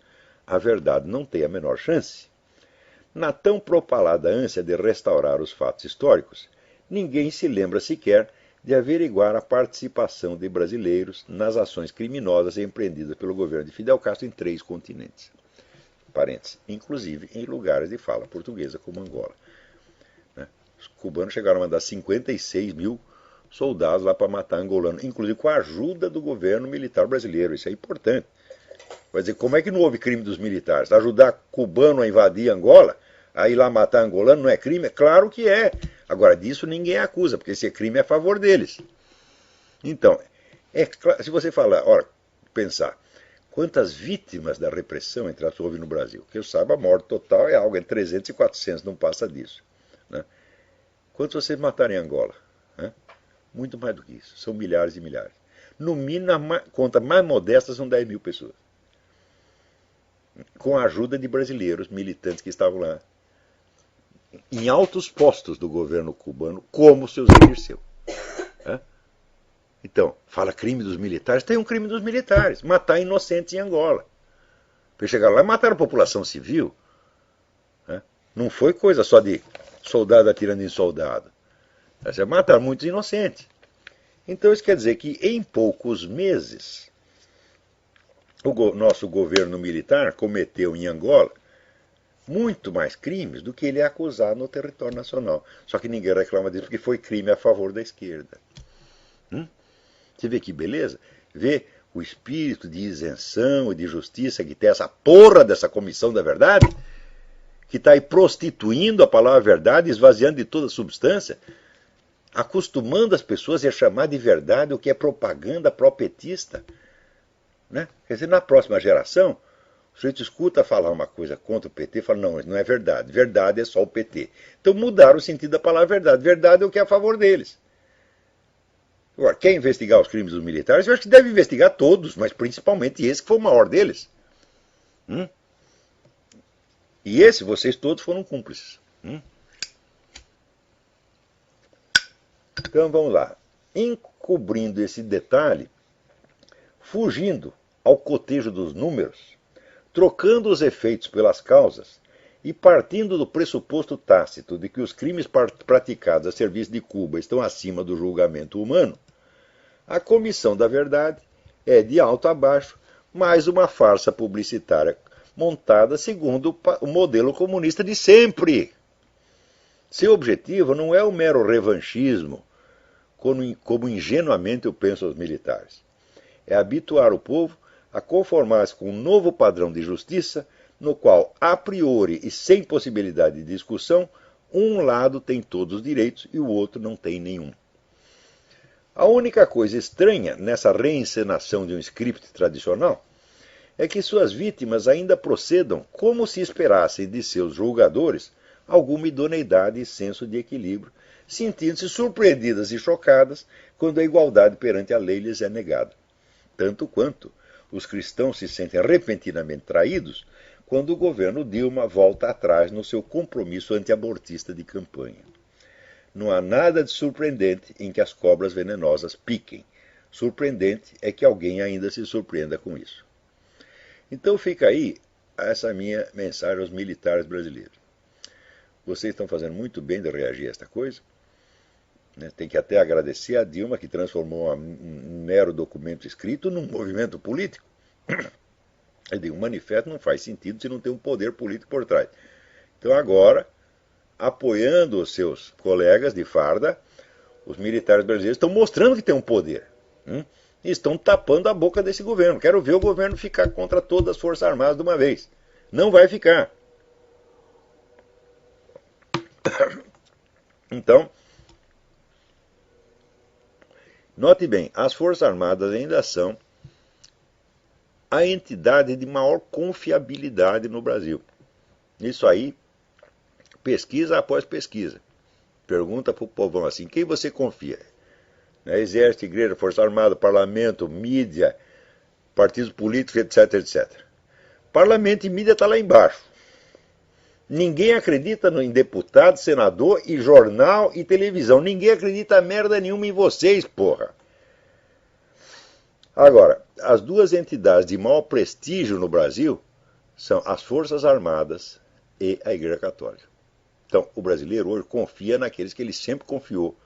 a verdade não tem a menor chance. Na tão propalada ânsia de restaurar os fatos históricos, ninguém se lembra sequer de averiguar a participação de brasileiros nas ações criminosas empreendidas pelo governo de Fidel Castro em 3 continentes. Parênteses, inclusive em lugares de fala portuguesa como Angola. Os cubanos chegaram a mandar 56 mil soldados lá para matar angolano, inclusive com a ajuda do governo militar brasileiro. Isso é importante. Vai dizer, como é que não houve crime dos militares? Ajudar cubano a invadir Angola, a ir lá matar angolano, não é crime? Claro que é. Agora, disso ninguém acusa, porque esse crime é a favor deles. Então, se você falar, ora, pensar, quantas vítimas da repressão entre as houve no Brasil? Que eu saiba, a morte total é algo entre 300 e 400, não passa disso. Né? Quantos vocês mataram em Angola? Muito mais do que isso, são milhares e milhares. No mínimo, a conta mais modesta são 10 mil pessoas. Com a ajuda de brasileiros, militantes que estavam lá, em altos postos do governo cubano, como o seu Zé Dirceu. Então, fala crime dos militares, tem um crime dos militares, matar inocentes em Angola. Porque chegaram lá e mataram a população civil. Não foi coisa só de soldado atirando em soldado. Mataram muitos inocentes. Então isso quer dizer que em poucos meses nosso governo militar cometeu em Angola muito mais crimes do que ele é acusado no território nacional. Só que ninguém reclama disso porque foi crime a favor da esquerda. Você vê que beleza? Vê o espírito de isenção e de justiça que tem essa porra dessa comissão da verdade, que está aí prostituindo a palavra verdade, esvaziando de toda substância, acostumando as pessoas a chamar de verdade o que é propaganda pró-petista. Né? Quer dizer, na próxima geração, o sujeito escuta falar uma coisa contra o PT e fala, não, não é verdade. Verdade é só o PT. Então mudaram o sentido da palavra verdade. Verdade é o que é a favor deles. Agora, quer investigar os crimes dos militares? Eu acho que deve investigar todos, mas principalmente esse que foi o maior deles. E esse, vocês todos foram cúmplices. Então vamos lá. Encobrindo esse detalhe, fugindo ao cotejo dos números, trocando os efeitos pelas causas e partindo do pressuposto tácito de que os crimes praticados a serviço de Cuba estão acima do julgamento humano, a Comissão da Verdade é, de alto a baixo, mais uma farsa publicitária montada segundo o modelo comunista de sempre. Seu objetivo não é o mero revanchismo, como ingenuamente eu penso aos militares. É habituar o povo a conformar-se com um novo padrão de justiça, no qual, a priori e sem possibilidade de discussão, um lado tem todos os direitos e o outro não tem nenhum. A única coisa estranha nessa reencenação de um script tradicional é que suas vítimas ainda procedam como se esperassem de seus julgadores alguma idoneidade e senso de equilíbrio, sentindo-se surpreendidas e chocadas quando a igualdade perante a lei lhes é negada. Tanto quanto os cristãos se sentem repentinamente traídos quando o governo Dilma volta atrás no seu compromisso antiabortista de campanha. Não há nada de surpreendente em que as cobras venenosas piquem. Surpreendente é que alguém ainda se surpreenda com isso. Então fica aí essa minha mensagem aos militares brasileiros. Vocês estão fazendo muito bem de reagir a esta coisa. Tem que até agradecer a Dilma, que transformou um mero documento escrito num movimento político. Um manifesto não faz sentido se não tem um poder político por trás. Então agora, apoiando os seus colegas de farda, os militares brasileiros estão mostrando que tem um poder. E estão tapando a boca desse governo. Quero ver o governo ficar contra todas as Forças Armadas de uma vez. Não vai ficar. Então, note bem, as Forças Armadas ainda são a entidade de maior confiabilidade no Brasil. Isso aí, pesquisa após pesquisa. Pergunta para o povão assim, quem você confia? Exército, igreja, Força Armada, parlamento, mídia, partidos políticos, etc, etc. Parlamento e mídia está lá embaixo. Ninguém acredita em deputado, senador e jornal e televisão. Ninguém acredita merda nenhuma em vocês, porra. Agora, as duas entidades de maior prestígio no Brasil são as Forças Armadas e a Igreja Católica. Então, o brasileiro hoje confia naqueles que ele sempre confiou.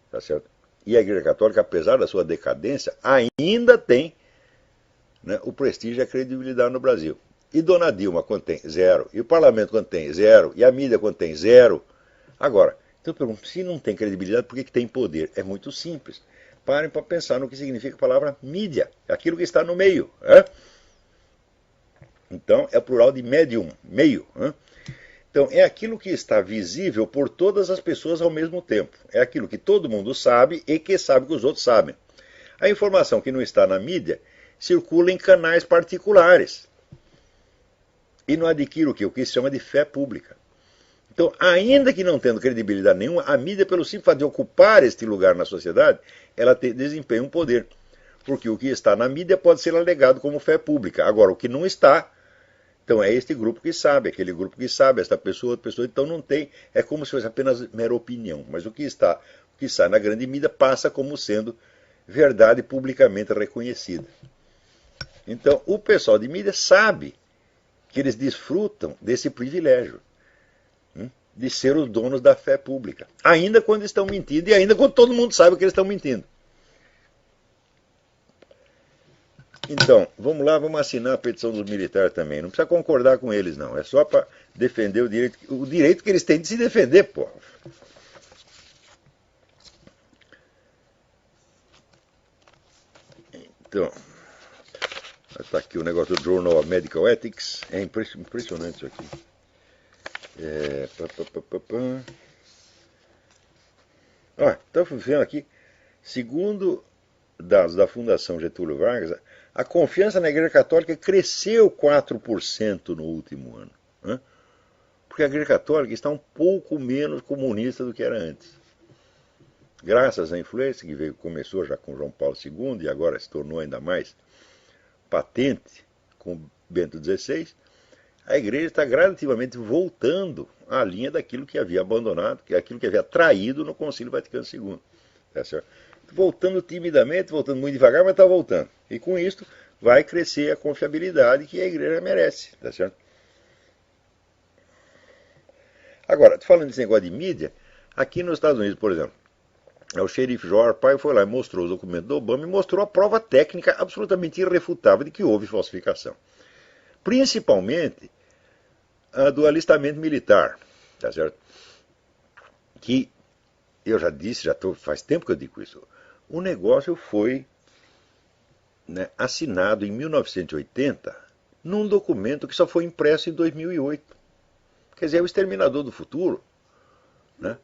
Tá certo? E a Igreja Católica, apesar da sua decadência, ainda tem, né, o prestígio e a credibilidade no Brasil. E Dona Dilma, quando tem? Zero. E o parlamento, quando tem? Zero. E a mídia, quando tem? Zero. Agora, então eu pergunto, se não tem credibilidade, por que tem poder? É muito simples. Parem para pensar no que significa a palavra mídia. Aquilo que está no meio. Então, é o plural de medium, meio. Então, é aquilo que está visível por todas as pessoas ao mesmo tempo. É aquilo que todo mundo sabe e que sabe que os outros sabem. A informação que não está na mídia circula em canais particulares. E não adquire o quê? O que se chama de fé pública. Então, ainda que não tendo credibilidade nenhuma, a mídia, pelo simples fato de ocupar este lugar na sociedade, ela desempenha um poder. Porque o que está na mídia pode ser alegado como fé pública. Agora, o que não está, então é este grupo que sabe, aquele grupo que sabe, esta pessoa, outra pessoa, então não tem, é como se fosse apenas mera opinião. Mas o que sai na grande mídia passa como sendo verdade publicamente reconhecida. Então, o pessoal de mídia sabe que eles desfrutam desse privilégio de ser os donos da fé pública. Ainda quando estão mentindo e ainda quando todo mundo sabe que eles estão mentindo. Então, vamos lá, vamos assinar a petição dos militares também. Não precisa concordar com eles, não. É só para defender o direito que eles têm de se defender, pô. Então, está aqui o negócio do Journal of Medical Ethics. É impressionante isso aqui. Então, vendo aqui, segundo dados da Fundação Getúlio Vargas, a confiança na Igreja Católica cresceu 4% no último ano. Né? Porque a Igreja Católica está um pouco menos comunista do que era antes. Graças à influência que começou já com João Paulo II e agora se tornou ainda mais patente com Bento XVI, a Igreja está gradativamente voltando à linha daquilo que havia abandonado, aquilo que havia traído no Concílio Vaticano II. Tá certo? Voltando timidamente, voltando muito devagar, mas está voltando. E com isso vai crescer a confiabilidade que a Igreja merece. Tá certo? Agora, falando desse negócio de mídia, aqui nos Estados Unidos, por exemplo, o xerife Joe Arpaio foi lá e mostrou os documentos do Obama e mostrou a prova técnica absolutamente irrefutável de que houve falsificação. Principalmente a do alistamento militar. Tá certo? Que eu já disse, faz tempo que eu digo isso. O negócio foi assinado em 1980 num documento que só foi impresso em 2008. Quer dizer, é o Exterminador do Futuro. Né?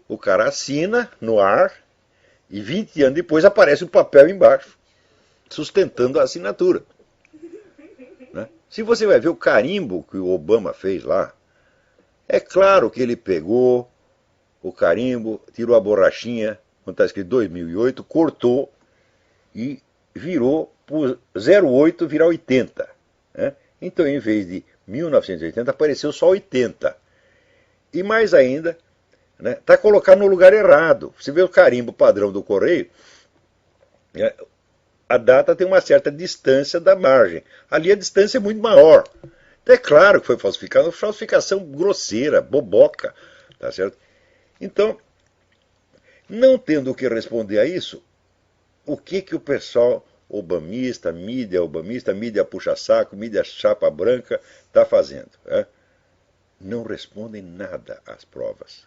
O cara assina no ar e 20 anos depois aparece um papel embaixo, sustentando a assinatura. Né? Se você vai ver o carimbo que o Obama fez lá, é claro que ele pegou o carimbo, tirou a borrachinha, quando está escrito 2008, cortou e virou por 08 virar 80. Né? Então, em vez de 1980, apareceu só 80. E mais ainda, está colocado no lugar errado. Você vê o carimbo padrão do correio, a data tem uma certa distância da margem. Ali a distância é muito maior. Então é claro que foi falsificado, falsificação grosseira, boboca. Tá certo? Então, não tendo o que responder a isso, o que o pessoal obamista, mídia puxa-saco, mídia chapa branca, está fazendo? Não respondem nada às provas.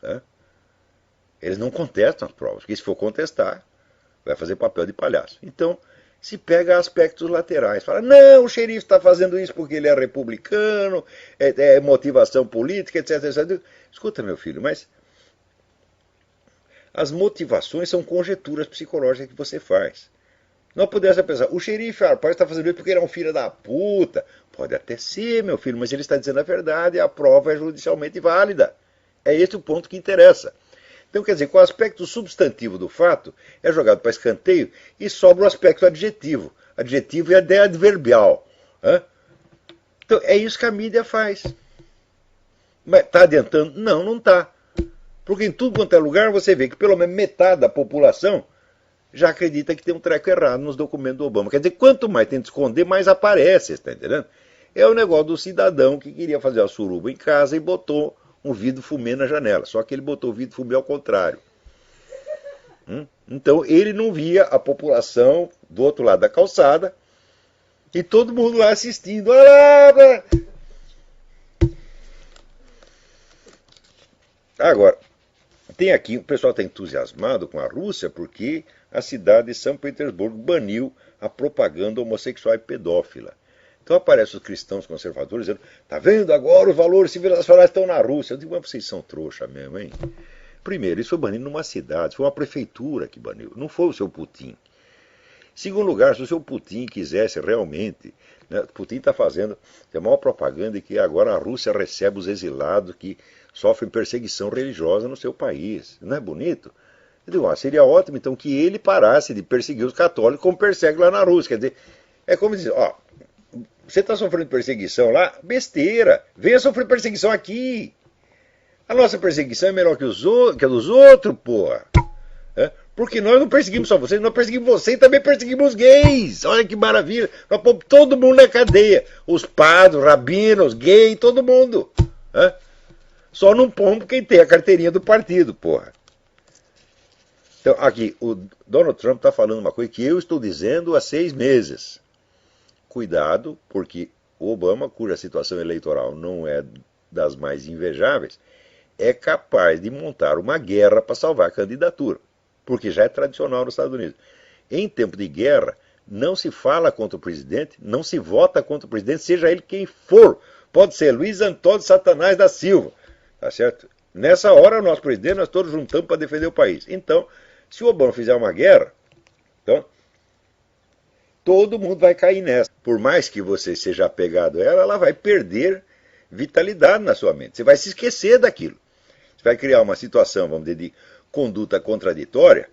Eles não contestam as provas, porque se for contestar, vai fazer papel de palhaço. Então, se pega aspectos laterais. Fala, não, o xerife está fazendo isso porque ele é republicano, é motivação política, etc, etc. Escuta, meu filho, mas as motivações são conjecturas psicológicas que você faz. Não pudesse pensar, o xerife Arpaio está fazendo isso porque ele é um filho da puta. Pode até ser, meu filho, mas ele está dizendo a verdade e a prova é judicialmente válida. É esse o ponto que interessa. Então, quer dizer, com o aspecto substantivo do fato é jogado para escanteio e sobra o aspecto adjetivo. Adjetivo é a ideia adverbial. Então, é isso que a mídia faz. Mas está adiantando? Não, não está. Porque em tudo quanto é lugar você vê que pelo menos metade da população já acredita que tem um treco errado nos documentos do Obama. Quer dizer, quanto mais tenta esconder, mais aparece, está entendendo? É o negócio do cidadão que queria fazer a suruba em casa e botou um vidro fumê na janela. Só que ele botou o vidro fumê ao contrário. Então ele não via a população do outro lado da calçada e todo mundo lá assistindo. Agora, tem aqui, o pessoal está entusiasmado com a Rússia porque a cidade de São Petersburgo baniu a propaganda homossexual e pedófila. Então aparecem os cristãos conservadores dizendo, tá vendo agora os valores civilizacionais estão na Rússia. Eu digo, mas vocês são trouxa mesmo, hein? Primeiro, isso foi banido numa cidade, foi uma prefeitura que baniu, não foi o seu Putin. Segundo lugar, se o seu Putin quisesse realmente, Putin está fazendo a maior propaganda de que agora a Rússia recebe os exilados que sofrem perseguição religiosa no seu país. Não é bonito? Eu digo, seria ótimo então que ele parasse de perseguir os católicos como persegue lá na Rússia. Quer dizer, é como dizer, você está sofrendo perseguição lá? Besteira. Venha sofrer perseguição aqui. A nossa perseguição é melhor que a dos outros, porra. Porque nós não perseguimos só vocês, nós perseguimos você e também perseguimos os gays. Olha que maravilha. Nós pomos todo mundo na cadeia. Os padres, os rabinos, os gays, todo mundo. Só não pomos quem tem a carteirinha do partido, porra. Então, aqui, o Donald Trump está falando uma coisa que eu estou dizendo há 6 meses. cuidado, porque o Obama, cuja situação eleitoral não é das mais invejáveis, é capaz de montar uma guerra para salvar a candidatura, porque já é tradicional nos Estados Unidos. Em tempo de guerra, não se fala contra o presidente, não se vota contra o presidente, seja ele quem for. Pode ser Luiz Antônio Satanás da Silva, tá certo? Nessa hora, o nosso presidente, nós todos juntamos para defender o país. Então, se o Obama fizer uma guerra, então, todo mundo vai cair nessa. Por mais que você seja apegado a ela, ela vai perder vitalidade na sua mente. Você vai se esquecer daquilo. Você vai criar uma situação, vamos dizer, de conduta contraditória,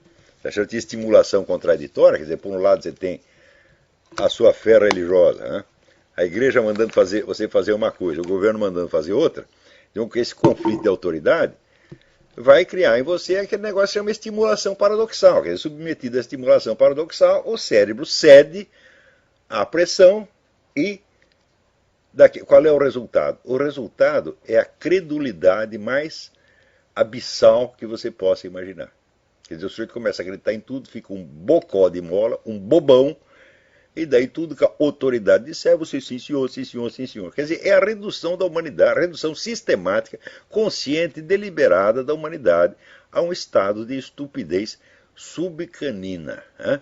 de estimulação contraditória. Quer dizer, por um lado você tem a sua fé religiosa, né? A igreja mandando você fazer uma coisa, o governo mandando fazer outra. Então, com esse conflito de autoridade, vai criar em você aquele negócio que chama estimulação paradoxal. Quer dizer, submetido à estimulação paradoxal, o cérebro cede à pressão e qual é o resultado? O resultado é a credulidade mais abissal que você possa imaginar. Quer dizer, o sujeito começa a acreditar em tudo, fica um bocó de mola, um bobão, e daí tudo que a autoridade disser, você sim senhor, sim senhor, sim senhor. Quer dizer, é a redução da humanidade, a redução sistemática, consciente e deliberada da humanidade a um estado de estupidez subcanina. Hein?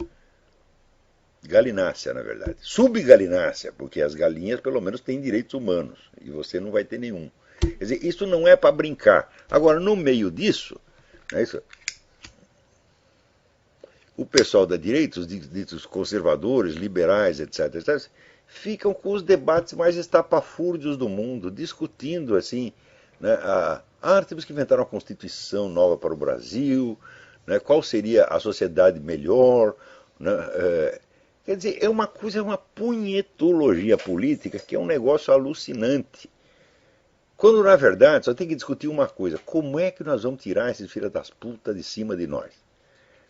Galinácea, na verdade. Subgalinácea, porque as galinhas pelo menos têm direitos humanos, e você não vai ter nenhum. Quer dizer, isso não é para brincar. Agora, no meio disso, é isso. O pessoal da direita, os ditos conservadores, liberais, etc., ficam com os debates mais estapafúrdios do mundo, discutindo assim, né, temos que inventar uma constituição nova para o Brasil, né, qual seria a sociedade melhor, né, quer dizer, é uma coisa, é uma punhetologia política que é um negócio alucinante. Quando, na verdade, só tem que discutir uma coisa: como é que nós vamos tirar esses filhos das putas de cima de nós?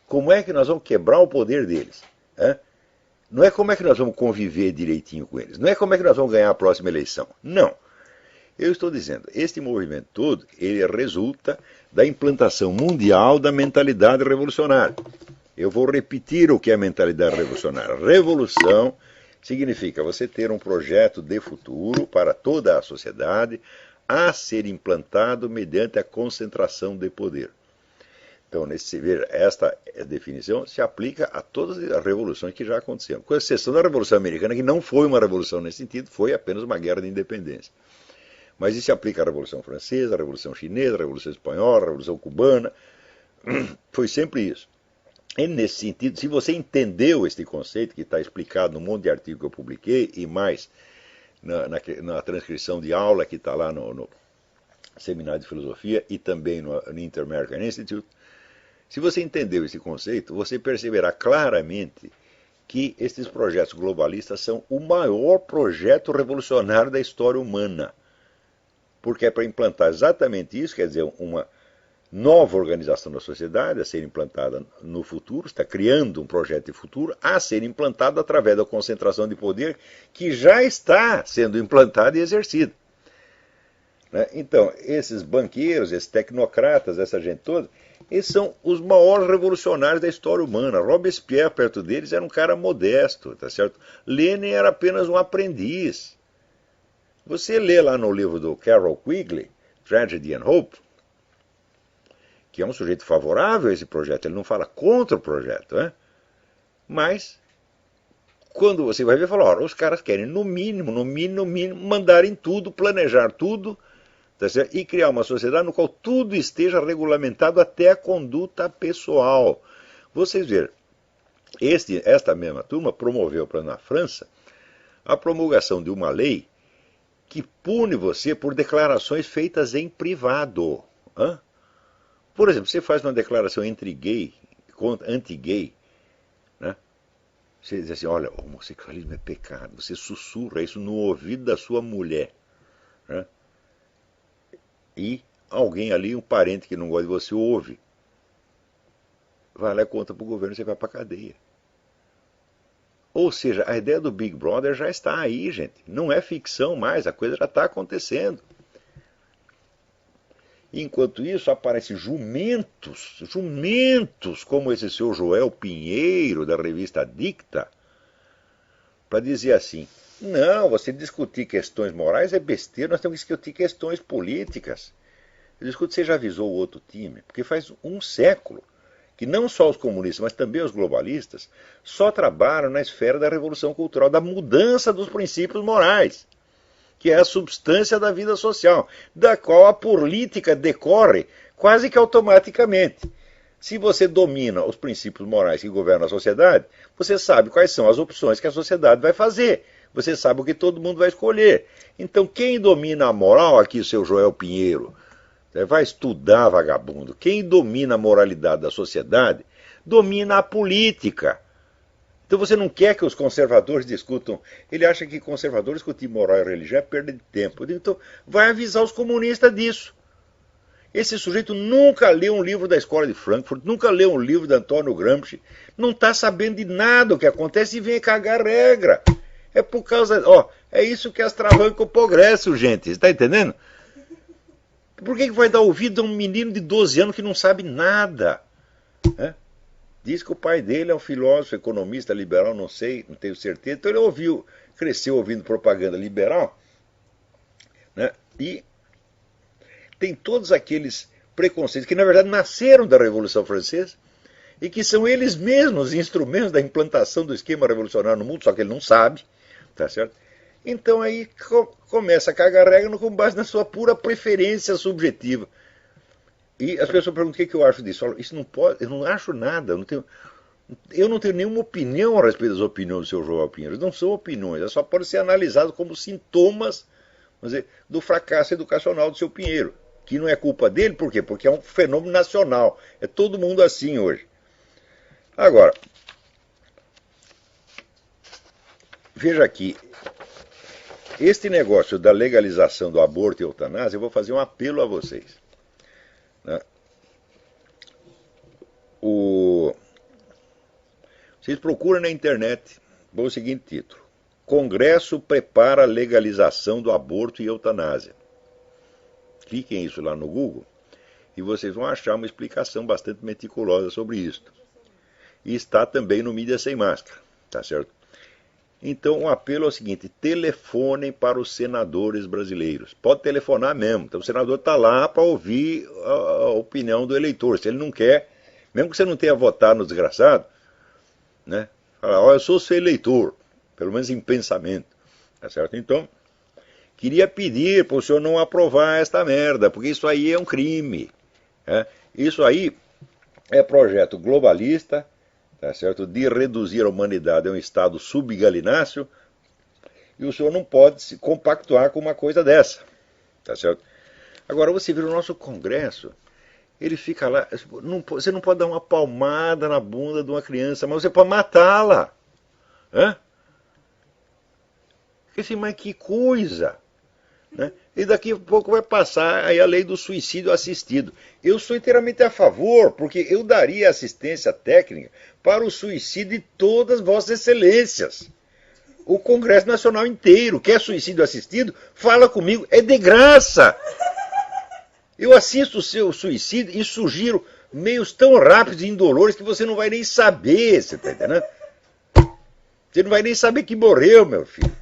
Como é que nós vamos quebrar o poder deles? Não é como é que nós vamos conviver direitinho com eles. Não é como é que nós vamos ganhar a próxima eleição. Não. Eu estou dizendo, este movimento todo, ele resulta da implantação mundial da mentalidade revolucionária. Eu vou repetir o que é a mentalidade revolucionária. Revolução significa você ter um projeto de futuro para toda a sociedade a ser implantado mediante a concentração de poder. Então, veja, esta definição se aplica a todas as revoluções que já aconteceram, com exceção da Revolução Americana, que não foi uma revolução nesse sentido, foi apenas uma guerra de independência. Mas isso se aplica à Revolução Francesa, à Revolução Chinesa, à Revolução Espanhola, à Revolução Cubana, foi sempre isso. E nesse sentido, se você entendeu este conceito, que está explicado num monte de artigo que eu publiquei, e mais na transcrição de aula que está lá no Seminário de Filosofia e também no Inter-American Institute, se você entendeu esse conceito, você perceberá claramente que esses projetos globalistas são o maior projeto revolucionário da história humana. Porque é para implantar exatamente isso, quer dizer, uma nova organização da sociedade a ser implantada no futuro, está criando um projeto de futuro a ser implantado através da concentração de poder que já está sendo implantado e exercido. Então, esses banqueiros, esses tecnocratas, essa gente toda, eles são os maiores revolucionários da história humana. Robespierre, perto deles, era um cara modesto, tá certo? Lenin era apenas um aprendiz. Você lê lá no livro do Carroll Quigley, Tragedy and Hope, que é um sujeito favorável a esse projeto, ele não fala contra o projeto, né? Mas, quando você vai ver, fala, os caras querem, no mínimo, mandarem tudo, planejar tudo, tá certo? E criar uma sociedade no qual tudo esteja regulamentado até a conduta pessoal. Vocês veem, esta mesma turma promoveu na França a promulgação de uma lei que pune você por declarações feitas em privado. Por exemplo, você faz uma declaração anti-gay, né? Você diz assim, olha, o homossexualismo é pecado, você sussurra isso no ouvido da sua mulher, né? E alguém ali, um parente que não gosta de você, ouve. Vai lá e conta para o governo, você vai para a cadeia. Ou seja, a ideia do Big Brother já está aí, gente. Não é ficção mais, a coisa já está acontecendo. Enquanto isso, aparecem jumentos como esse seu Joel Pinheiro, da revista Dicta, para dizer assim, não, você discutir questões morais é besteira, nós temos que discutir questões políticas. Eu discuto, você já avisou o outro time? Porque faz um século que não só os comunistas, mas também os globalistas, só trabalham na esfera da revolução cultural, da mudança dos princípios morais, que é a substância da vida social, da qual a política decorre quase que automaticamente. Se você domina os princípios morais que governam a sociedade, você sabe quais são as opções que a sociedade vai fazer. Você sabe o que todo mundo vai escolher. Então, quem domina a moral, aqui, seu Joel Pinheiro, vai estudar, vagabundo. Quem domina a moralidade da sociedade, domina a política. Então você não quer que os conservadores discutam. Ele acha que conservadores discutir moral e religião é perda de tempo. Então vai avisar os comunistas disso. Esse sujeito nunca leu um livro da Escola de Frankfurt, nunca leu um livro de Antônio Gramsci, não está sabendo de nada o que acontece e vem cagar regra. É por causa... é isso que astravanca o progresso, gente. Está entendendo? Por que vai dar ouvido a um menino de 12 anos que não sabe nada? Diz que o pai dele é um filósofo, economista, liberal, não sei, não tenho certeza. Então ele cresceu ouvindo propaganda liberal, né? E tem todos aqueles preconceitos que na verdade nasceram da Revolução Francesa e que são eles mesmos instrumentos da implantação do esquema revolucionário no mundo, só que ele não sabe, tá certo? Então aí começa a cagar regra com base na sua pura preferência subjetiva. E as pessoas perguntam o que eu acho disso. Eu falo, isso não pode, eu não acho nada, eu não tenho nenhuma opinião a respeito das opiniões do seu João Pinheiro. Não são opiniões, elas só podem ser analisadas como sintomas, vamos dizer, do fracasso educacional do seu Pinheiro. Que não é culpa dele, por quê? Porque é um fenômeno nacional. É todo mundo assim hoje. Agora, veja aqui, este negócio da legalização do aborto e eutanásia, eu vou fazer um apelo a vocês. Né? Vocês procuram na internet, põe o seguinte título: Congresso prepara a legalização do aborto e eutanásia. Cliquem isso lá no Google e vocês vão achar uma explicação bastante meticulosa sobre isso. E está também no Mídia Sem Máscara, tá certo? Então, o apelo é o seguinte: telefonem para os senadores brasileiros. Pode telefonar mesmo. Então, o senador está lá para ouvir a opinião do eleitor. Se ele não quer, mesmo que você não tenha votado no desgraçado, né? Fala, eu sou seu eleitor, pelo menos em pensamento. Tá certo? Então, queria pedir para o senhor não aprovar esta merda, porque isso aí é um crime. Né? Isso aí é projeto globalista, tá certo? De reduzir a humanidade a um estado subgalináceo, e o senhor não pode se compactuar com uma coisa dessa, tá certo? Agora, você vê o nosso Congresso, ele fica lá, você não pode dar uma palmada na bunda de uma criança, mas você pode matá-la. Mas que coisa! Né? E daqui a pouco vai passar aí a lei do suicídio assistido. Eu sou inteiramente a favor, porque eu daria assistência técnica para o suicídio de todas vossas excelências. O Congresso Nacional inteiro quer suicídio assistido? Fala comigo, é de graça. Eu assisto o seu suicídio e sugiro meios tão rápidos e indolores que você não vai nem saber, você tá entendendo? Você não vai nem saber que morreu, meu filho.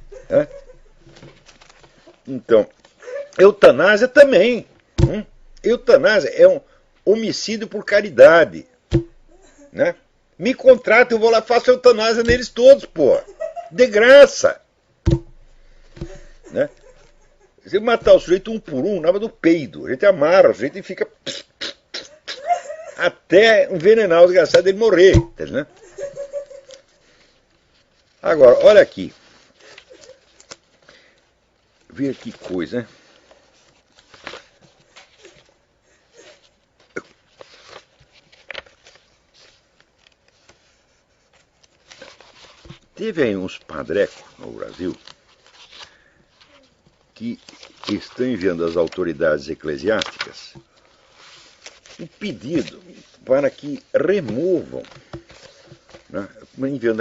Então, eutanásia também. Eutanásia é um homicídio por caridade. Né? Me contrata, eu vou lá e faço eutanásia neles todos, pô. De graça. Né? Você matar o sujeito um por um, nada do peido. A gente amarra o sujeito e fica até envenenar o desgraçado dele morrer. Né? Agora, olha aqui. Veja que coisa, né? Teve aí uns padrecos no Brasil que estão enviando às autoridades eclesiásticas um pedido para que removam, né, enviando